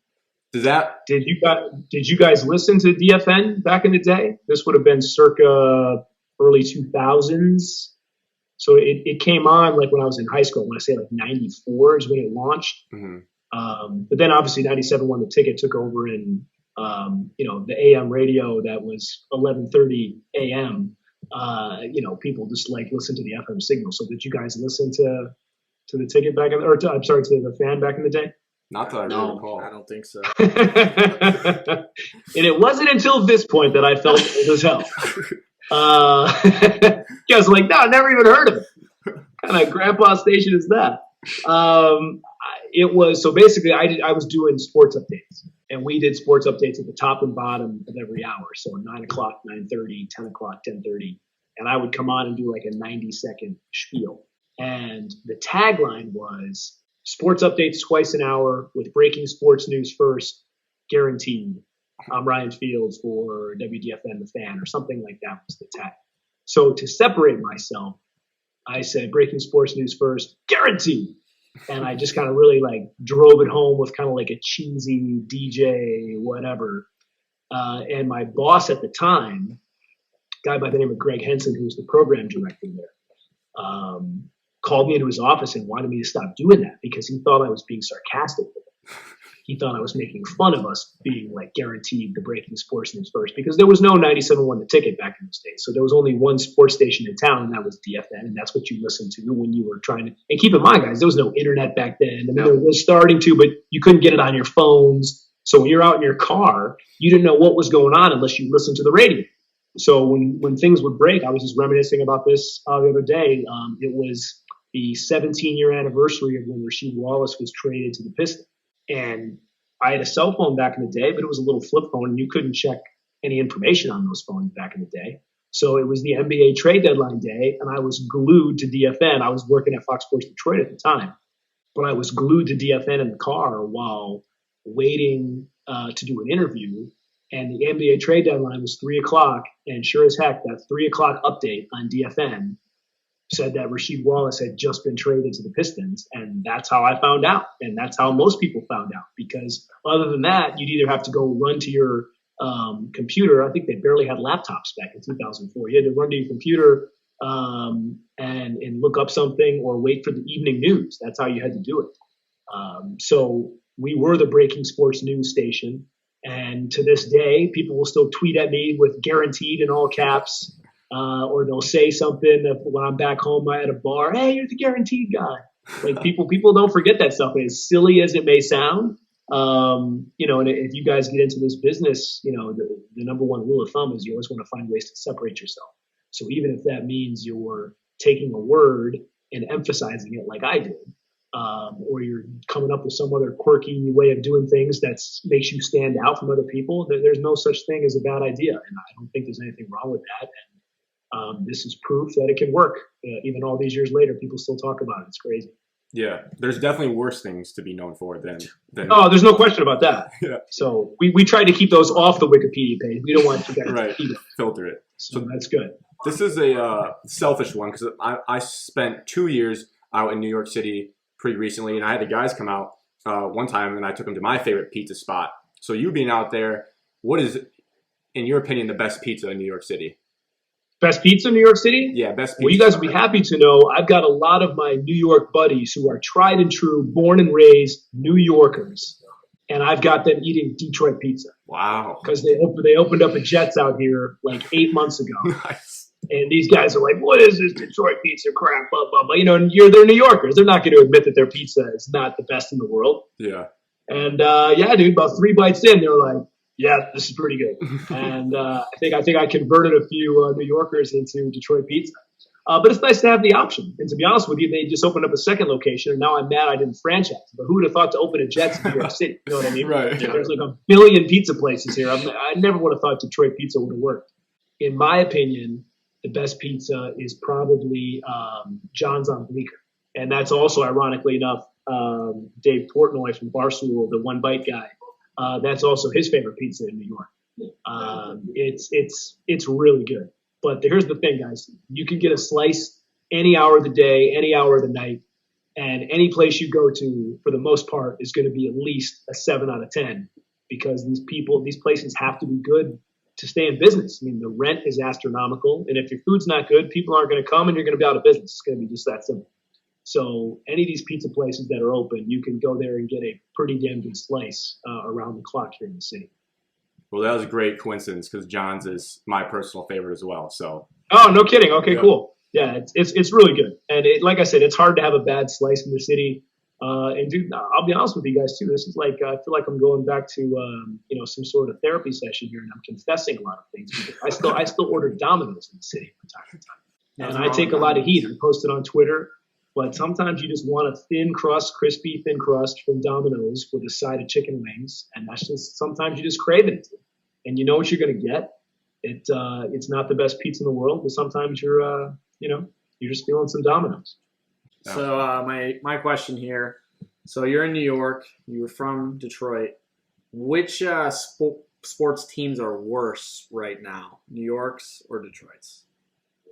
Did you guys listen to DFN back in the day? This would have been circa early 2000s. So it came on like when I was in high school. I want to say like 94 is when it launched. But then obviously 97 won the ticket, took over in, the AM radio that was 11:30 AM. People just like listen to the FM signal. So did you guys listen to the ticket back to the fan back in the day? Not that I really recall. I don't think so. And it wasn't until this point that I felt old as hell. I was like, no, I never even heard of it. What kind of grandpa station is that? It was, so basically I was doing sports updates, and we did sports updates at the top and bottom of every hour. So 9 o'clock, 9:30, 10 o'clock, 10:30. And I would come on and do like a 90-second spiel. And the tagline was sports updates twice an hour with breaking sports news first, guaranteed. I'm Ryan Fields for WDFN The Fan, or something like that was the tag. So to separate myself, I said breaking sports news first, guaranteed. And I just kind of really like drove it home with kind of like a cheesy DJ, whatever. And my boss at the time, a guy by the name of Greg Henson, who was the program director there, called me into his office and wanted me to stop doing that because he thought I was being sarcastic with him. He thought I was making fun of us being like guaranteed the breaking sports news first, because there was no 97.1 The Ticket back in those days. So there was only one sports station in town, and that was DFN, and that's what you listened to when you were trying to. And keep in mind, guys, there was no internet back then. I mean, there was starting to, but you couldn't get it on your phones. So when you're out in your car, you didn't know what was going on unless you listened to the radio. So when things would break, I was just reminiscing about this the other day. It was the 17-year anniversary of when Rasheed Wallace was traded to the Pistons. And I had a cell phone back in the day, but it was a little flip phone, and you couldn't check any information on those phones back in the day. So it was the NBA trade deadline day, and I was glued to DFN. I was working at Fox Sports Detroit at the time, but I was glued to DFN in the car while waiting to do an interview. And the NBA trade deadline was 3 o'clock, and sure as heck, that 3 o'clock update on DFN said that Rasheed Wallace had just been traded to the Pistons, and that's how I found out, and that's how most people found out, because other than that, you'd either have to go run to your computer. I think they barely had laptops back in 2004. You had to run to your computer and look up something, or wait for the evening news. That's how you had to do it. So we were the breaking sports news station, and to this day, people will still tweet at me with guaranteed in all caps. Or they'll say something when I'm back home at a bar, hey, you're the guaranteed guy. Like people don't forget that stuff. As silly as it may sound, and if you guys get into this business, the number one rule of thumb is you always want to find ways to separate yourself. So even if that means you're taking a word and emphasizing it like I did, or you're coming up with some other quirky way of doing things that makes you stand out from other people, there's no such thing as a bad idea. And I don't think there's anything wrong with that. And this is proof that it can work. Even all these years later, people still talk about it. It's crazy. Yeah, there's definitely worse things to be known for than Oh, there's no question about that. Yeah. So we try to keep those off the Wikipedia page. We don't want you guys to filter it. So that's good. This is a selfish one, because I spent 2 years out in New York City pretty recently, and I had the guys come out one time, and I took them to my favorite pizza spot. So you being out there, what is, in your opinion, the best pizza in New York City? Best pizza in New York City? Yeah, best pizza. Well, you guys will be happy to know I've got a lot of my New York buddies who are tried and true, born and raised New Yorkers, and I've got them eating Detroit pizza. Wow. Because they opened up a Jets out here like 8 months ago. Nice. And these guys are like, what is this Detroit pizza crap? Blah, blah, blah. And they're New Yorkers. They're not going to admit that their pizza is not the best in the world. Yeah. And yeah, dude, about 3 bites in, they were like, yeah, this is pretty good. And I think I converted a few New Yorkers into Detroit pizza. But it's nice to have the option. And to be honest with you, they just opened up a second location, and now I'm mad I didn't franchise. But who would have thought to open a Jets in New York City? You know what I mean? Right. Yeah. There's like a billion pizza places here. I never would have thought Detroit pizza would have worked. In my opinion, the best pizza is probably John's on Bleecker. And that's also, ironically enough, Dave Portnoy from Barstool, the One Bite guy. That's also his favorite pizza in New York. It's really good. But here's the thing, guys. You can get a slice any hour of the day, any hour of the night, and any place you go to, for the most part, is going to be at least a 7 out of 10, because these places have to be good to stay in business. I mean, the rent is astronomical, and if your food's not good, people aren't going to come, and you're going to be out of business. It's going to be just that simple. So any of these pizza places that are open, you can go there and get a pretty damn good slice around the clock here in the city. Well, that was a great coincidence because John's is my personal favorite as well. So. Oh, no kidding. Okay, cool. Yeah, it's really good. And like I said, it's hard to have a bad slice in the city. And dude, I'll be honest with you guys too. This is like I feel like I'm going back to some sort of therapy session here, and I'm confessing a lot of things. I still order Domino's in the city from time to time, and I take a lot of heat. I post it on Twitter, but sometimes you just want a thin crust, crispy thin crust from Domino's with a side of chicken wings, and that's just sometimes you just crave it, and you know what you're gonna get. It's not the best pizza in the world, but sometimes you're just feeling some Domino's. So my question here. So you're in New York. You were from Detroit. Which sports teams are worse right now, New York's or Detroit's?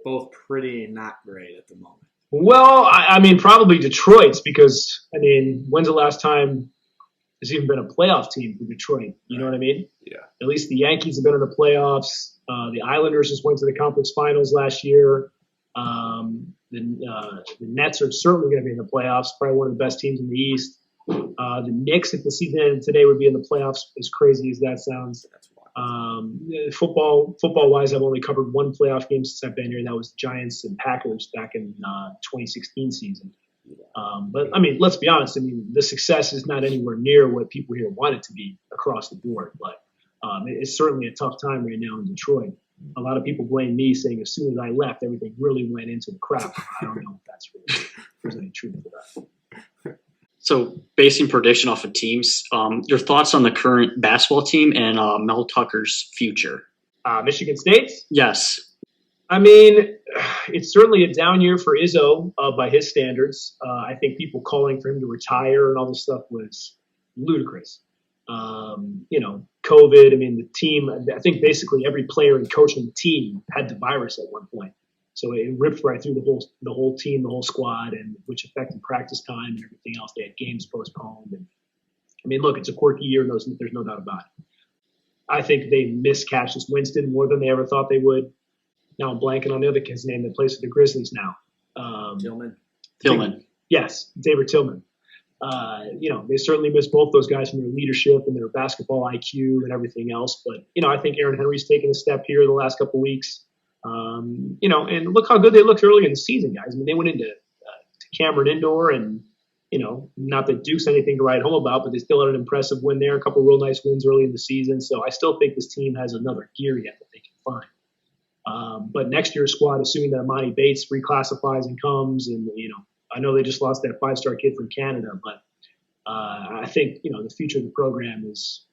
Both pretty not great at the moment. Well, I mean, probably Detroit's because, I mean, when's the last time there's even been a playoff team for Detroit? You know what I mean? Yeah. At least the Yankees have been in the playoffs. The Islanders just went to the conference finals last year. The Nets are certainly going to be in the playoffs, probably one of the best teams in the East. The Knicks, if the season ended today, would be in the playoffs, as crazy as that sounds. Football-wise, I've only covered one playoff game since I've been here, and that was Giants and Packers back in 2016 season. But, I mean, let's be honest. I mean, the success is not anywhere near what people here want it to be across the board. But it's certainly a tough time right now in Detroit. A lot of people blame me, saying as soon as I left, everything really went into the crap. I don't know if there's any truth to that. So, basing prediction off of teams, your thoughts on the current basketball team and Mel Tucker's future? Michigan State? Yes. I mean, it's certainly a down year for Izzo by his standards. I think people calling for him to retire and all this stuff was ludicrous. COVID, I mean, the team, I think basically every player and coach on the team had the virus at one point. So it ripped right through the whole team, the whole squad, and which affected practice time and everything else. They had games postponed. And I mean, look, it's a quirky year. There's no doubt about it. I think they miss Cassius Winston more than they ever thought they would. Now I'm blanking on the other kid's name that plays for the Grizzlies now. Tillman. Yes, David Tillman. They certainly miss both those guys from their leadership and their basketball IQ and everything else. But, I think Aaron Henry's taken a step here the last couple of weeks. And look how good they looked early in the season, guys. I mean, they went into to Cameron Indoor and, not that Duke's anything to write home about, but they still had an impressive win there, a couple of real nice wins early in the season. So I still think this team has another gear yet that they can find. But next year's squad, assuming that Amani Bates reclassifies and comes and, I know they just lost that 5-star kid from Canada, but I think the future of the program is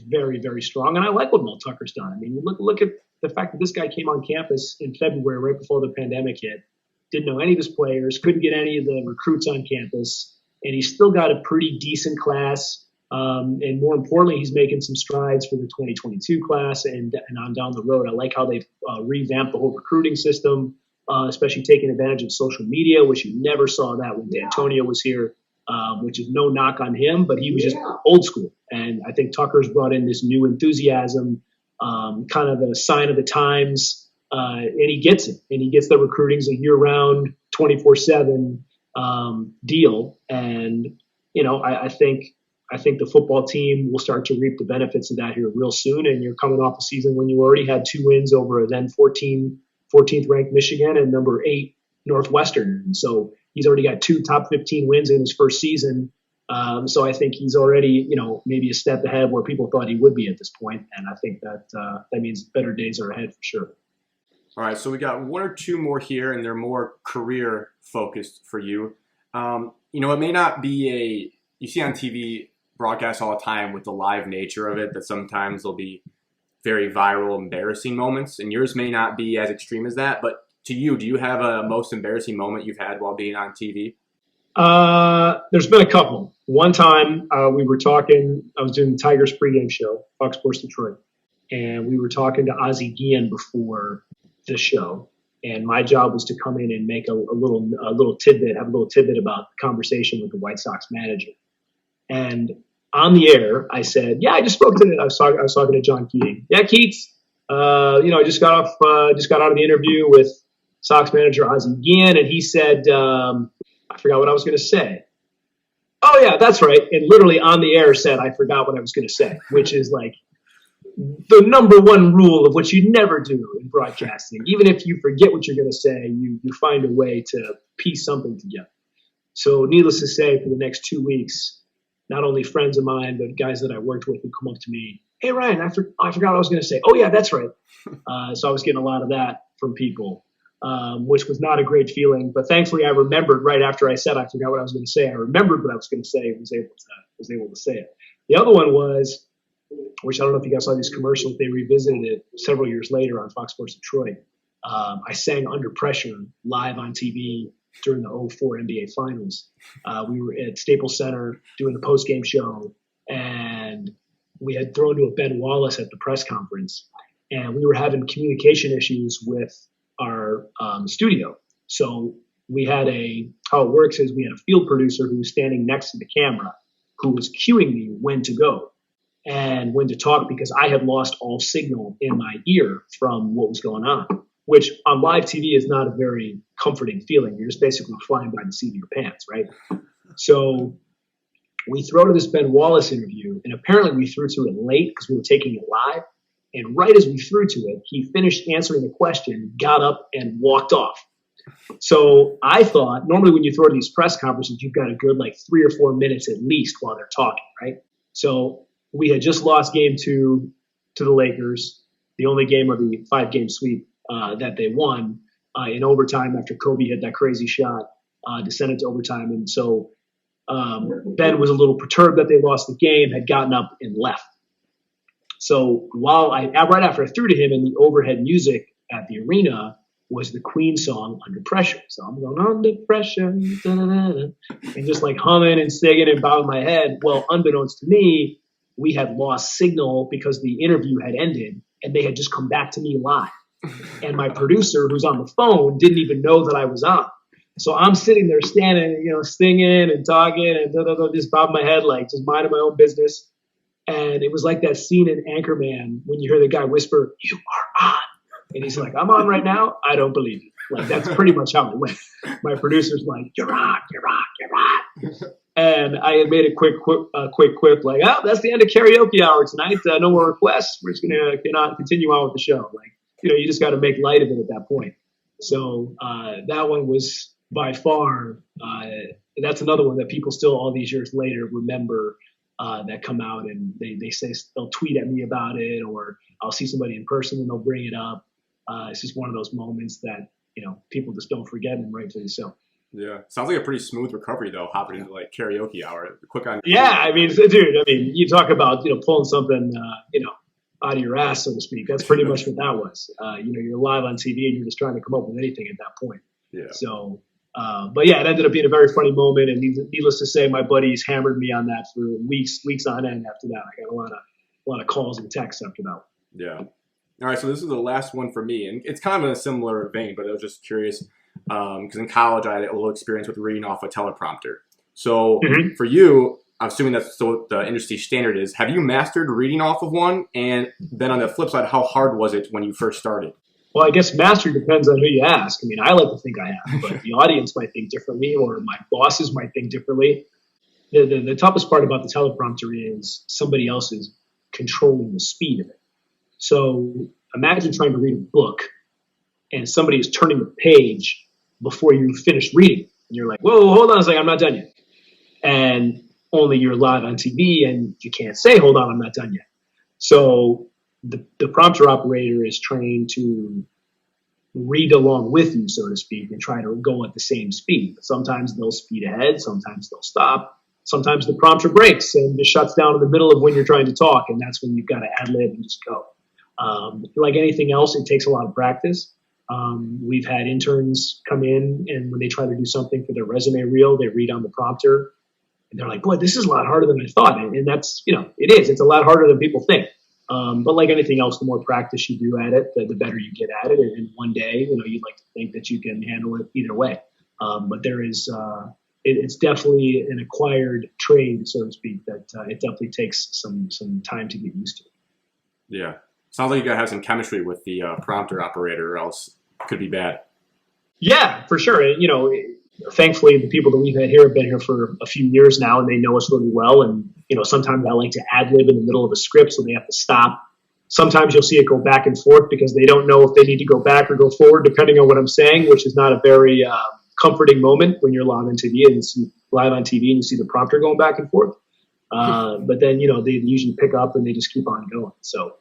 very, very strong, and I like what Mel Tucker's done. I mean, look at the fact that this guy came on campus in February, right before the pandemic hit, didn't know any of his players, couldn't get any of the recruits on campus, and he's still got a pretty decent class. And more importantly, he's making some strides for the 2022 class and on down the road. I like how they've revamped the whole recruiting system. Especially taking advantage of social media, which you never saw that when D'Antonio was here, which is no knock on him, but he was just old school. And I think Tucker's brought in this new enthusiasm, kind of a sign of the times, and he gets it. And he gets the recruiting's a year-round, 24/7 deal. And, I think the football team will start to reap the benefits of that here real soon. And you're coming off a season when you already had 2 wins over a then 14th ranked Michigan and number 8 Northwestern. And so he's already got 2 top 15 wins in his first season. So I think he's already, maybe a step ahead of where people thought he would be at this point. And I think that means better days are ahead for sure. All right. So we got 1 or 2 more here, and they're more career focused for you. It may not be you see on TV broadcasts all the time with the live nature of it, that sometimes there'll be very viral, embarrassing moments, and yours may not be as extreme as that. But to you, do you have a most embarrassing moment you've had while being on TV? There's been a couple. One time we were talking, I was doing the Tigers pregame show, Fox Sports Detroit, and we were talking to Ozzie Guillen before the show, and my job was to come in and make a little tidbit about the conversation with the White Sox manager. And on the air, I said, "Yeah, I just spoke to." I was talking to John Keating. "Yeah, Keats, I just got out of the interview with Sox manager Ozzie Guillen, and he said, I forgot what I was going to say. Oh yeah, that's right. And literally on the air said, I forgot what I was going to say, which is like the number one rule of what you never do in broadcasting. Even if you forget what you're going to say, you find a way to piece something together. So needless to say, for the next 2 weeks, not only friends of mine, but guys that I worked with would come up to me, hey, Ryan, I forgot what I was going to say. Oh, yeah, that's right. So I was getting a lot of that from people, which was not a great feeling. But thankfully, I remembered right after I said I forgot what I was going to say. I remembered what I was going to say and was able to say it. The other one was, which I don't know if you guys saw these commercials, they revisited it several years later on Fox Sports Detroit. I sang Under Pressure live on TV during the 2004 NBA Finals. We were at Staples Center doing the post-game show, and we had thrown to a Ben Wallace at the press conference, and we were having communication issues with our studio. So we had how it works is we had a field producer who was standing next to the camera who was cueing me when to go and when to talk, because I had lost all signal in my ear from what was going on, which on live TV is not a very comforting feeling. You're just basically flying by the seat of your pants, right? So we throw to this Ben Wallace interview, and apparently we threw to it late because we were taking it live. And right as we threw to it, he finished answering the question, got up, and walked off. So I thought, normally when you throw to these press conferences, you've got a good 3 or 4 minutes at least while they're talking, right? So we had just lost game 2 to the Lakers, the only game of the 5-game sweep that they won in overtime after Kobe hit that crazy shot to send it to overtime. And so Ben was a little perturbed that they lost the game, had gotten up and left. So right after I threw to him, and the overhead music at the arena was the Queen song Under Pressure. So I'm going under pressure, and just humming and singing and bowing my head. Well, unbeknownst to me, we had lost signal because the interview had ended, and they had just come back to me live. And my producer, who's on the phone, didn't even know that I was on. So I'm sitting there standing, singing and talking and just bobbing my head, just minding my own business. And it was like that scene in Anchorman when you hear the guy whisper, "You are on." And he's like, "I'm on right now." I don't believe it. That's pretty much how it went. My producer's like, "You're on, you're on, you're on." And I had made a quick quip, "Oh, that's the end of karaoke hour tonight. No more requests. We're just going to continue on with the show." You just got to make light of it at that point. So that one was by far, that's another one that people still all these years later remember, that come out, and they say they'll tweet at me about it, or I'll see somebody in person and they'll bring it up. It's just one of those moments that, people just don't forget, and rightfully so. Yeah. Sounds like a pretty smooth recovery though, hopping into karaoke hour. Quick on. Yeah. Dude, you talk about, pulling something, out of your ass, so to speak. That's pretty much what that was. You're live on TV and you're just trying to come up with anything at that point. Yeah. So, but yeah, it ended up being a very funny moment, and needless to say, my buddies hammered me on that for weeks on end after that. I got a lot of calls and texts after that. Yeah. All right, so this is the last one for me, and it's kind of in a similar vein, but I was just curious because in college I had a little experience with reading off a teleprompter. So for you, I'm assuming that's what the industry standard is. Have you mastered reading off of one? And then on the flip side, how hard was it when you first started? Well, I guess master depends on who you ask. I like to think I have, but the audience might think differently, or my bosses might think differently. The toughest part about the teleprompter is somebody else is controlling the speed of it. So imagine trying to read a book and somebody is turning the page before you finish reading. And you're like, whoa, hold on a second, I'm not done yet. And only you're live on TV and you can't say, hold on, I'm not done yet. So the prompter operator is trained to read along with you, so to speak, and try to go at the same speed. Sometimes they'll speed ahead, sometimes they'll stop. Sometimes the prompter breaks and just shuts down in the middle of when you're trying to talk, and that's when you've got to ad-lib and just go. Like anything else, it takes a lot of practice. We've had interns come in, and when they try to do something for their resume reel, they read on the prompter, and they're like, boy, this is a lot harder than I thought. And that's, it is. It's a lot harder than people think. But like anything else, the more practice you do at it, the better you get at it. And one day, you'd like to think that you can handle it either way. But there is, it's definitely an acquired trade, so to speak, that it definitely takes some time to get used to. Yeah. Sounds like you gotta have some chemistry with the prompter operator, or else it could be bad. Yeah, for sure. Thankfully, the people that we've had here have been here for a few years now, and they know us really well. And sometimes I like to ad lib in the middle of a script, so they have to stop. Sometimes you'll see it go back and forth because they don't know if they need to go back or go forward, depending on what I'm saying, which is not a very comforting moment when you're live on TV and you see the prompter going back and forth. But then they usually pick up and they just keep on going. So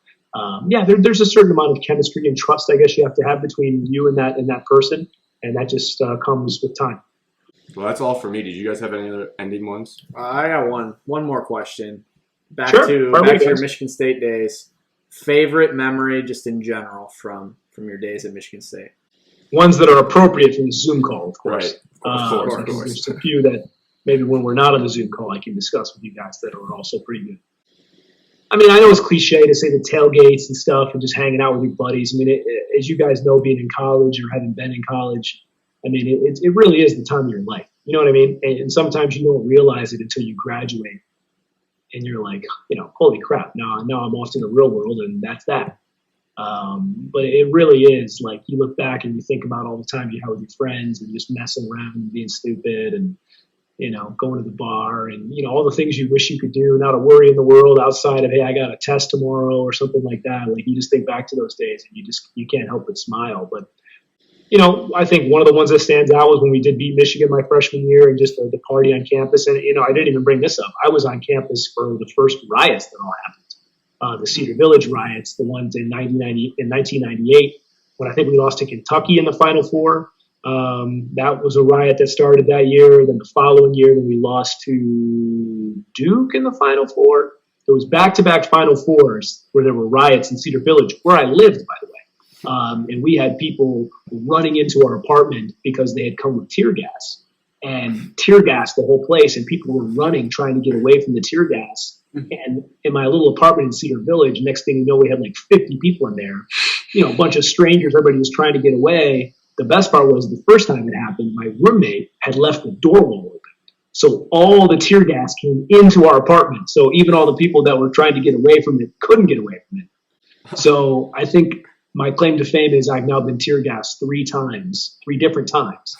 there's a certain amount of chemistry and trust, I guess, you have to have between you and that person, and that just comes with time. Well, that's all for me. Did you guys have any other ending ones? I got one more question. Back Sure. to your Michigan State days. Favorite memory, just in general, from your days at Michigan State? Ones that are appropriate for the Zoom call, of course. Right. Of course. There's a few that maybe when we're not on the Zoom call, I can discuss with you guys that are also pretty good. I mean, I know it's cliche to say the tailgates and stuff and just hanging out with your buddies. I mean, as you guys know, being in college or having been in college, I mean, it really is the time of your life. You know what I mean? And sometimes you don't realize it until you graduate. And you're like, holy crap, now I'm off to the real world, and that's that. But it really is, like, you look back and you think about all the time you had with your friends and just messing around and being stupid and, going to the bar and, all the things you wish you could do, not a worry in the world outside of, hey, I got a test tomorrow or something like that. Like, you just think back to those days and you can't help but smile. But, I think one of the ones that stands out was when we did beat Michigan my freshman year and just the party on campus. And, I didn't even bring this up. I was on campus for the first riots that all happened. The Cedar Village riots, the ones in 1998, when I think we lost to Kentucky in the Final Four. That was a riot that started that year. Then the following year, when we lost to Duke in the Final Four. There was back-to-back Final Fours where there were riots in Cedar Village, where I lived, by the way. And we had people running into our apartment because they had come with tear gas and tear gas the whole place. And people were running, trying to get away from the tear gas. And in my little apartment in Cedar Village, next thing you know, we had like 50 people in there, a bunch of strangers. Everybody was trying to get away. The best part was the first time it happened, my roommate had left the door wall open. So all the tear gas came into our apartment. So even all the people that were trying to get away from it couldn't get away from it. So I think my claim to fame is I've now been tear gassed 3 different times.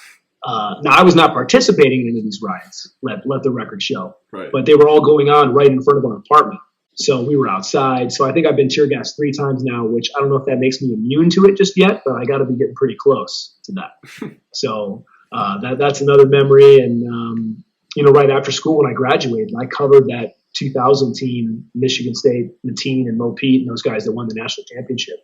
Now, I was not participating in any of these riots, let the record show. Right. But they were all going on right in front of our apartment. So we were outside. So I think I've been tear gassed 3 times now, which I don't know if that makes me immune to it just yet, but I got to be getting pretty close to that. So that's another memory. And, right after school when I graduated, I covered that 2000 team, Michigan State, Mateen, and Mo Pete, and those guys that won the national championship.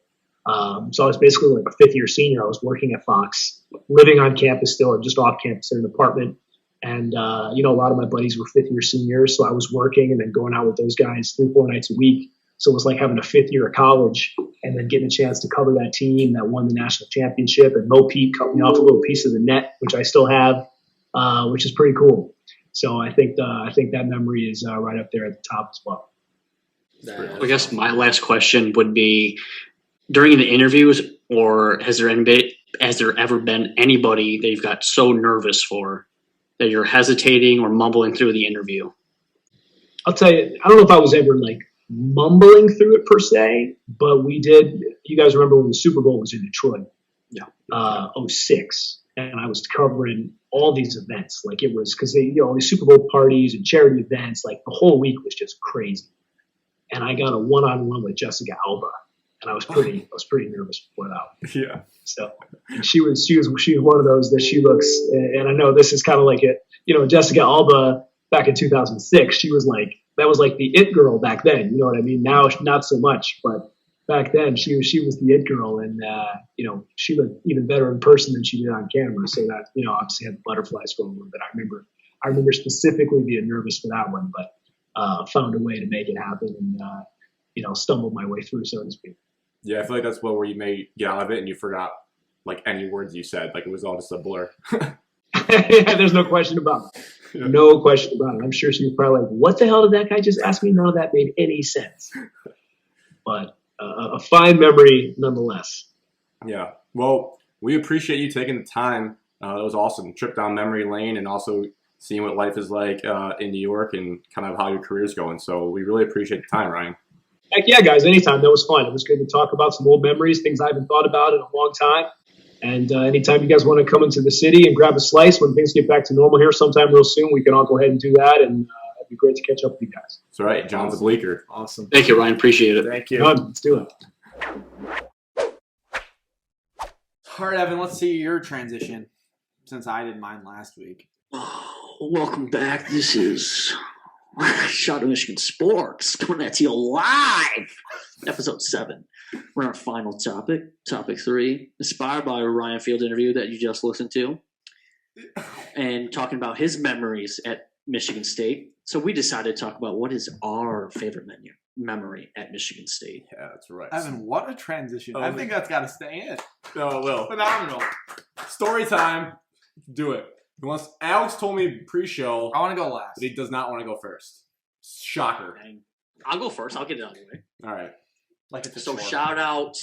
So I was basically like a 5th-year senior. I was working at Fox, living on campus still, or just off campus in an apartment. And, a lot of my buddies were 5th-year seniors, so I was working and then going out with those guys 3-4 nights a week. So it was like having a 5th year of college and then getting a chance to cover that team that won the national championship. And Mo Pete cut me off a little piece of the net, which I still have, which is pretty cool. So I think that memory is right up there at the top as well. I guess my last question would be, during the interviews, or has there ever been anybody that you've got so nervous for that you're hesitating or mumbling through the interview? I'll tell you, I don't know if I was ever like mumbling through it per se, but we did. You guys remember when the Super Bowl was in Detroit? Yeah. 06. And I was covering all these events. Like it was because all these Super Bowl parties and charity events, like the whole week was just crazy. And I got a one-on-one with Jessica Alba. And I was pretty nervous before that one. Yeah. So she was one of those that she looks, and I know this is kind of like it, Jessica Alba back in 2006, that was like the it girl back then. You know what I mean? Now, not so much, but back then she was the it girl, and she looked even better in person than she did on camera. So that obviously had the butterflies going on. But I remember specifically being nervous for that one, but found a way to make it happen and stumbled my way through, so to speak. Yeah, I feel like that's where you may get out of it and you forgot like any words you said. Like it was all just a blur. Yeah, there's no question about it. Yeah. No question about it. I'm sure she was probably like, what the hell did that guy just ask me? None of that made any sense. But a fine memory nonetheless. Yeah. Well, we appreciate you taking the time. It was awesome. Trip down memory lane and also seeing what life is like in New York and kind of how your career's going. So we really appreciate the time, Ryan. Heck yeah, guys. Anytime. That was fun. It was good to talk about some old memories, things I haven't thought about in a long time. And anytime you guys want to come into the city and grab a slice when things get back to normal here sometime real soon, we can all go ahead and do that. And it'd be great to catch up with you guys. That's right. John's a Bleaker. Awesome. Thank you, Ryan. Appreciate it. Thank you. Done. Let's do it. All right, Evan, let's see your transition since I did mine last week. Welcome back. This is Shot of Michigan Sports coming at you live. Episode 7. We're on our final topic, topic 3, inspired by a Ryan Field interview that you just listened to, and talking about his memories at Michigan State. So we decided to talk about what is our favorite memory at Michigan State. Yeah, that's right. Evan, what a transition. I think that's got to stay in. No, it will. Phenomenal. Story time. Do it. Alex told me pre-show I want to go last. that he does not want to go first. Shocker. I'll go first. I'll get it out of the way. All right. Like it's a So chore. shout out.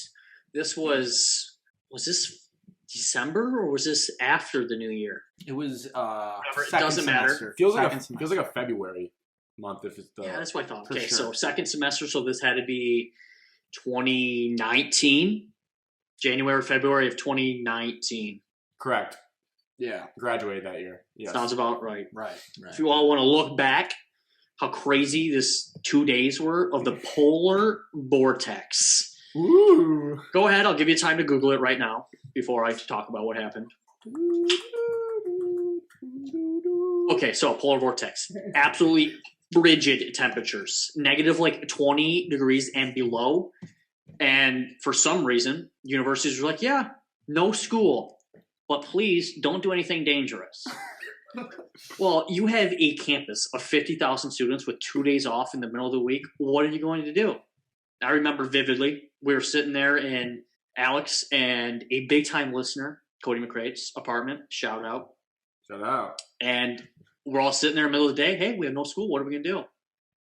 This was this December or was this after the new year? It was It second doesn't matter. semester. Feels like a February month if it's the. Yeah, that's what I thought. For Okay, sure. so second semester. So this had to be 2019, January, February of 2019. Correct. Yeah, Graduated that year. Yes. Sounds about right. right. If you all want to look back, how crazy this 2 days were of the polar vortex. Ooh. Go ahead. I'll give you time to Google it right now before I talk about what happened. Okay, so polar vortex. Absolutely frigid temperatures. Negative like 20 degrees and below. And for some reason, universities were like, yeah, no school. But please don't do anything dangerous. Well, you have a campus of 50,000 students with 2 days off in the middle of the week. What are you going to do? I remember vividly, we were sitting there in Alex and a big-time listener, Cody McCrate's apartment, shout out. Shut out. And we're all sitting there in the middle of the day. Hey, we have no school. What are we going to do?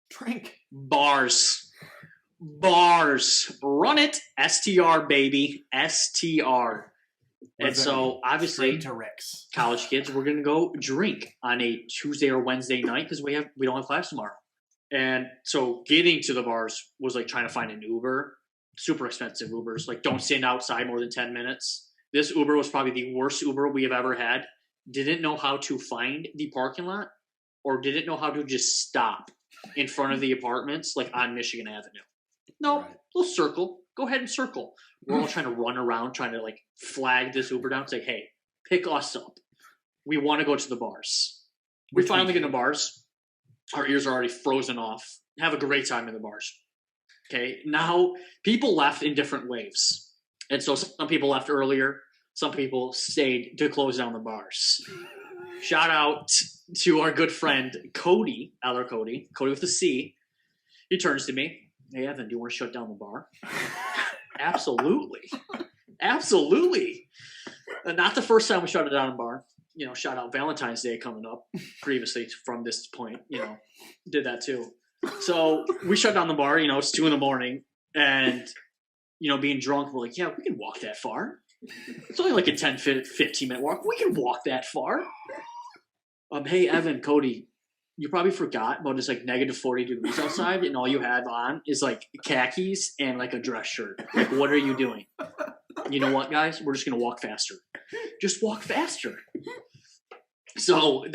Drink. Bars. Run it. STR, baby. STR. And so, obviously, Straight to Rick's. college kids, we're going to go drink on a Tuesday or Wednesday night because we don't have class tomorrow. And so getting to the bars was like trying to find an Uber. Super expensive Ubers. Like, don't stand outside more than 10 minutes. This Uber was probably the worst Uber we have ever had. Didn't know how to find the parking lot or didn't know how to just stop in front of the apartments like on Michigan Avenue. No, Right. we'll circle. Go ahead and circle. We're all trying to run around, trying to like flag this Uber down. Say, hey, pick us up. We want to go to the bars. We finally get to bars. Our ears are already frozen off. Have a great time in the bars. Okay, now people left in different waves. And so some people left earlier. Some people stayed to close down the bars. Shout out to our good friend Cody, Eller Cody with the C. He turns to me. Hey, Evan, do you want to shut down the bar? Absolutely. Not the first time we shut it down a bar. Shout out Valentine's Day coming up previously from this point, did that too. So we shut down the bar, it's 2 a.m. and, being drunk, we're like, yeah, we can walk that far. It's only like a 10, 15 minute walk. We can walk that far. Hey, Evan, Cody, you probably forgot, but it's like negative 40 degrees outside and all you have on is like khakis and like a dress shirt. Like, what are you doing? You know what, guys? We're just going to walk faster. Just walk faster. So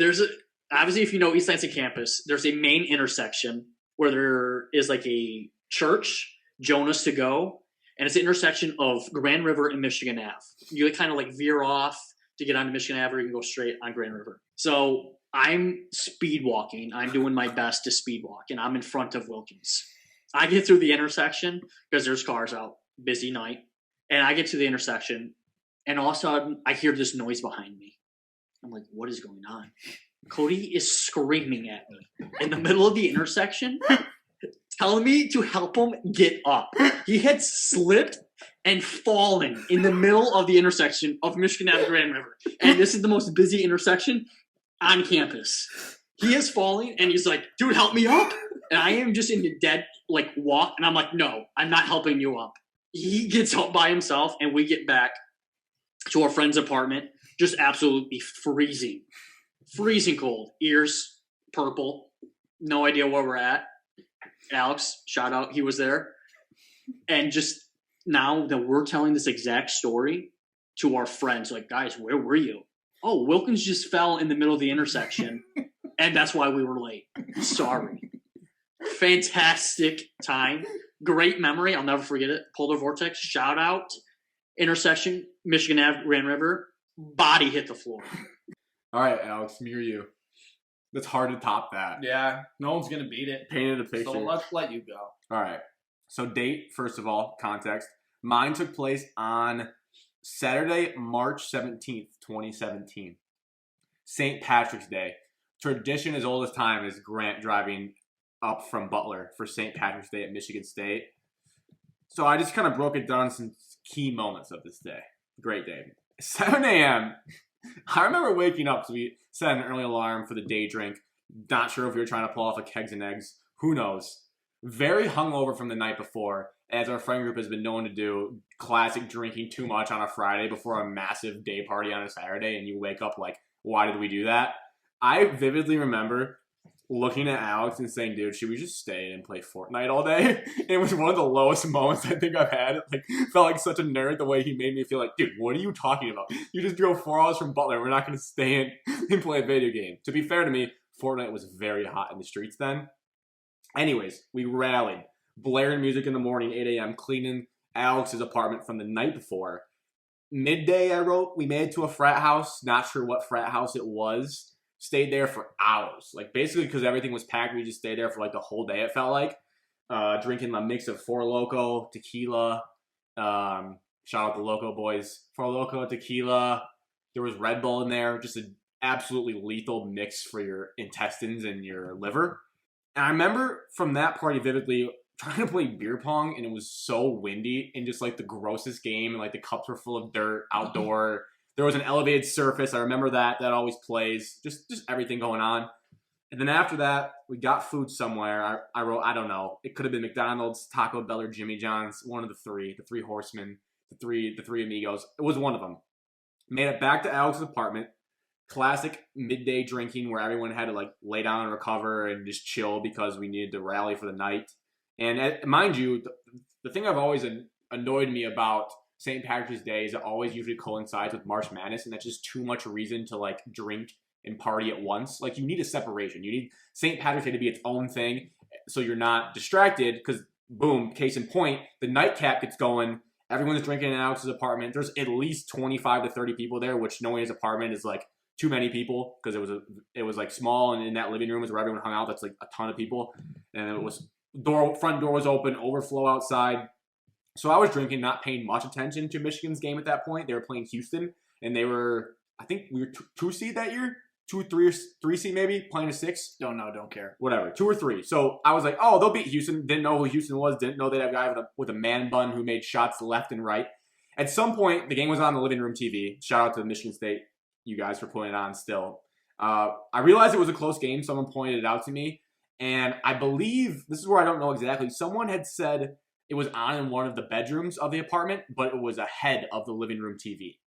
obviously, if you know East Lansing campus, there's a main intersection where there is like a church, Jonas to go, and it's the intersection of Grand River and Michigan Ave. You kind of like veer off to get onto Michigan Ave, or you can go straight on Grand River. So I'm speed walking. I'm doing my best to speed walk, and I'm in front of Wilkins. I get through the intersection because there's cars out, busy night, and I get to the intersection, and all of a sudden I hear this noise behind me. I'm like, what is going on? Cody is screaming at me in the middle of the intersection, telling me to help him get up. He had slipped and fallen in the middle of the intersection of Michigan Ave Grand River. And this is the most busy intersection on campus. He is falling, and he's like, dude, help me up. And I am just in the dead, like, walk. And I'm like, no, I'm not helping you up. He gets up by himself, and we get back to our friend's apartment, just absolutely freezing. Freezing cold. Ears purple. No idea where we're at. Alex, shout out, he was there. And just now that we're telling this exact story to our friends, like, guys, where were you? Oh, Wilkins just fell in the middle of the intersection, and that's why we were late. Sorry. Fantastic time. Great memory. I'll never forget it. Polar Vortex, shout out. Intersection, Michigan Ave, Grand River. Body hit the floor. All right, Alex, me or you? That's hard to top that. Yeah, no one's going to beat it. Painted a picture. So let's let you go. All right. So date, first of all, context. Mine took place on Saturday, March 17th, 2017. St. Patrick's Day. Tradition as old as time is Grant driving up from Butler for St. Patrick's Day at Michigan State. So I just kind of broke it down some key moments of this day. Great day. 7 a.m. I remember waking up, so we set an early alarm for the day drink. Not sure if we were trying to pull off a kegs and eggs. Who knows? Very hungover from the night before, as our friend group has been known to do. Classic drinking too much on a Friday before a massive day party on a Saturday, and you wake up like, why did we do that? I vividly remember looking at Alex and saying, dude, should we just stay and play Fortnite all day? It was one of the lowest moments I think I've had. Like, felt like such a nerd the way he made me feel like, dude, what are you talking about? You just drove 4 hours from Butler. We're not going to stay in and play a video game. To be fair to me, Fortnite was very hot in the streets then. Anyways, we rallied. Blaring music in the morning, 8 a.m., cleaning Alex's apartment from the night before. Midday, I wrote, we made it to a frat house. Not sure what frat house it was. Stayed there for hours. Like, basically, because everything was packed, we just stayed there for, like, the whole day, it felt like. Drinking a mix of Four Loko, tequila. Shout out the Loco boys. Four Loko, tequila. There was Red Bull in there. Just an absolutely lethal mix for your intestines and your liver. And I remember from that party vividly trying to play beer pong, and it was so windy and just, like, the grossest game. And, like, the cups were full of dirt outdoor. There was an elevated surface. I remember that. That always plays. Just everything going on. And then after that, we got food somewhere. I wrote, I don't know. It could have been McDonald's, Taco Bell, or Jimmy John's. One of the three horsemen, the three amigos. It was one of them. Made it back to Alex's apartment. Classic midday drinking where everyone had to, like, lay down and recover and just chill because we needed to rally for the night. And mind you, the thing I've always annoyed me about St. Patrick's Day is it always usually coincides with March Madness, and that's just too much reason to, like, drink and party at once. Like, you need a separation. You need St. Patrick's Day to be its own thing so you're not distracted because, boom, case in point, the nightcap gets going. Everyone's drinking in Alex's apartment. There's at least 25 to 30 people there, which knowing his apartment is, like, too many people because it was like small, and in that living room is where everyone hung out. That's like a ton of people, and it was front door was open, overflow outside. So I was drinking, not paying much attention to Michigan's game at that point. They were playing Houston, and they were, I think we were 2 seed that year, 2, 3, or 3 seed maybe, playing a 6. Don't know, don't care. Whatever, 2 or 3. So I was like, oh, they'll beat Houston. Didn't know who Houston was. Didn't know they'd have a guy with a man bun who made shots left and right. At some point, the game was on the living room TV. Shout out to Michigan State, you guys, for putting it on still. I realized it was a close game. Someone pointed it out to me. And I believe, this is where I don't know exactly, someone had said it was on in one of the bedrooms of the apartment, but it was ahead of the living room TV.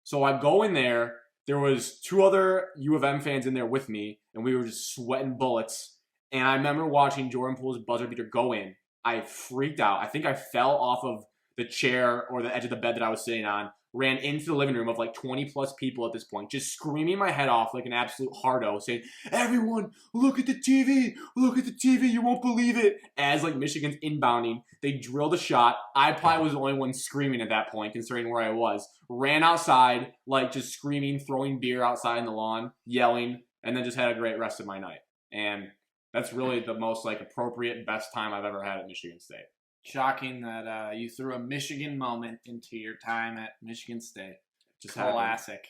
So I go in there. There was 2 other U of M fans in there with me, and we were just sweating bullets. And I remember watching Jordan Poole's buzzer beater go in. I freaked out. I think I fell off of the chair or the edge of the bed that I was sitting on, ran into the living room of like 20 plus people at this point, just screaming my head off like an absolute hardo, saying, everyone, look at the TV, you won't believe it. As like Michigan's inbounding, they drilled a shot. I probably was the only one screaming at that point, considering where I was. Ran outside, like just screaming, throwing beer outside in the lawn, yelling, and then just had a great rest of my night. And that's really the most like appropriate, best time I've ever had at Michigan State. Shocking that you threw a Michigan moment into your time at Michigan State. Just classic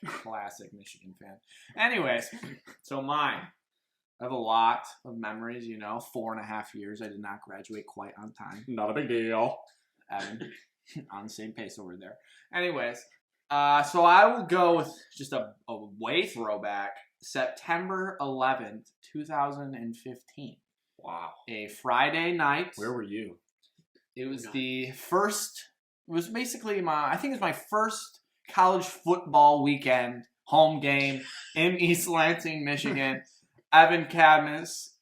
Michigan fan. Anyways, so mine. I have a lot of memories, 4.5 years. I did not graduate quite on time. Not a big deal. Evan, on the same pace over there. Anyways, so I will go with just a way throwback. September 11th, 2015. Wow. A Friday night. Where were you? It was basically my first college football weekend home game in East Lansing, Michigan. Evan Cadmus.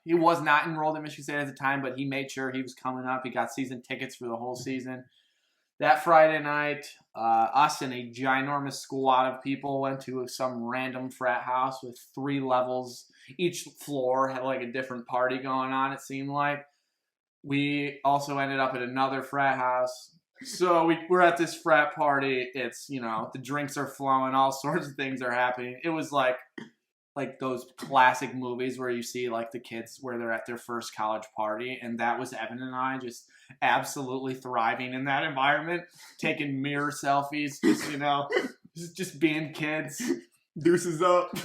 He was not enrolled at Michigan State at the time, but he made sure he was coming up. He got season tickets for the whole season. That Friday night, us and a ginormous squad of people went to some random frat house with 3 levels. Each floor had like a different party going on, it seemed like. We also ended up at another frat house. So we're at this frat party. It's, the drinks are flowing, all sorts of things are happening. It was like those classic movies where you see like the kids where they're at their first college party, and that was Evan and I just absolutely thriving in that environment, taking mirror selfies, just being kids. Deuces up.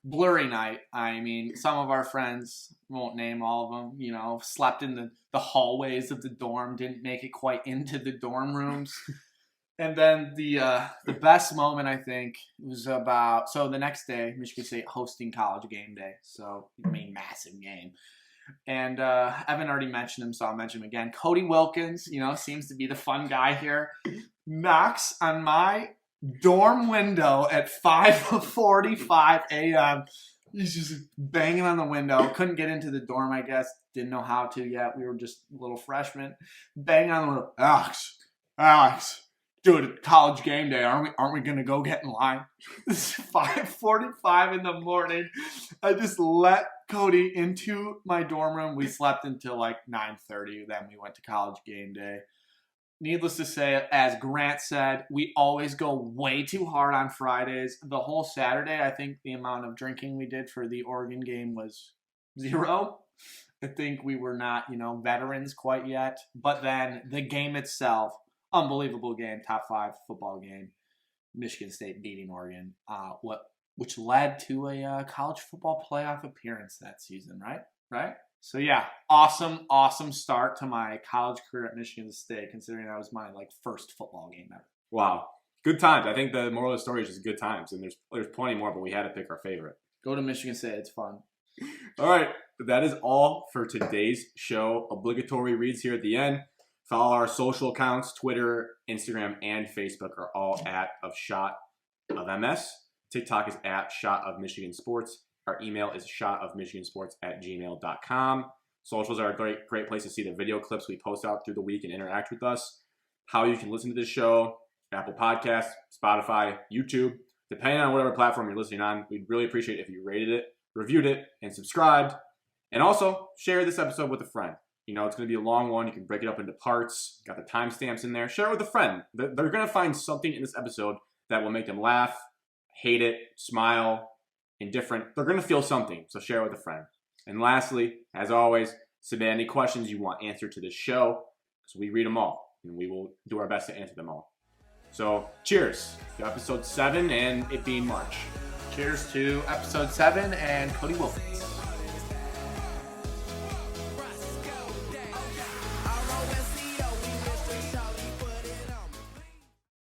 Blurry night. I mean, some of our friends, won't name all of them, slept in the hallways of the dorm, didn't make it quite into the dorm rooms. And then the best moment, I think, was so the next day, Michigan State hosting College Game Day. So, massive game. And Evan already mentioned him, so I'll mention him again. Cody Wilkins, seems to be the fun guy here, knocks on my dorm window at 5:45 a.m. He's just banging on the window. Couldn't get into the dorm, I guess. Didn't know how to yet. We were just little freshmen. Banging on the window. Alex. Dude, College Game Day, aren't we gonna go get in line? It's 5:45 in the morning. I just let Cody into my dorm room. We slept until like 9:30. Then we went to College Game Day. Needless to say, as Grant said, we always go way too hard on Fridays. The whole Saturday, I think the amount of drinking we did for the Oregon game was 0. I think we were not, veterans quite yet. But then the game itself, unbelievable game, top 5 football game. Michigan State beating Oregon, which led to a college football playoff appearance that season, right? So yeah, awesome start to my college career at Michigan State, considering that was my first football game ever. Wow, good times. I think the moral of the story is just good times, and there's plenty more, but we had to pick our favorite. Go to Michigan State; it's fun. All right, that is all for today's show. Obligatory reads here at the end. Follow our social accounts, Twitter, Instagram, and Facebook are all at @shotofms. TikTok is @shotofmichigansports. Our email is shotofmichigansports@gmail.com. Socials are a great place to see the video clips we post out through the week and interact with us. How you can listen to this show, Apple Podcasts, Spotify, YouTube, depending on whatever platform you're listening on. We'd really appreciate it if you rated it, reviewed it, and subscribed. And also, share this episode with a friend. It's going to be a long one. You can break it up into parts. Got the timestamps in there. Share it with a friend. They're going to find something in this episode that will make them laugh, hate it, smile, indifferent. They're going to feel something, so share it with a friend. And lastly, as always, submit any questions you want answered to this show, because we read them all, and we will do our best to answer them all. So, cheers to episode 7 and it being March. Cheers to episode 7 and Cody Wilkins.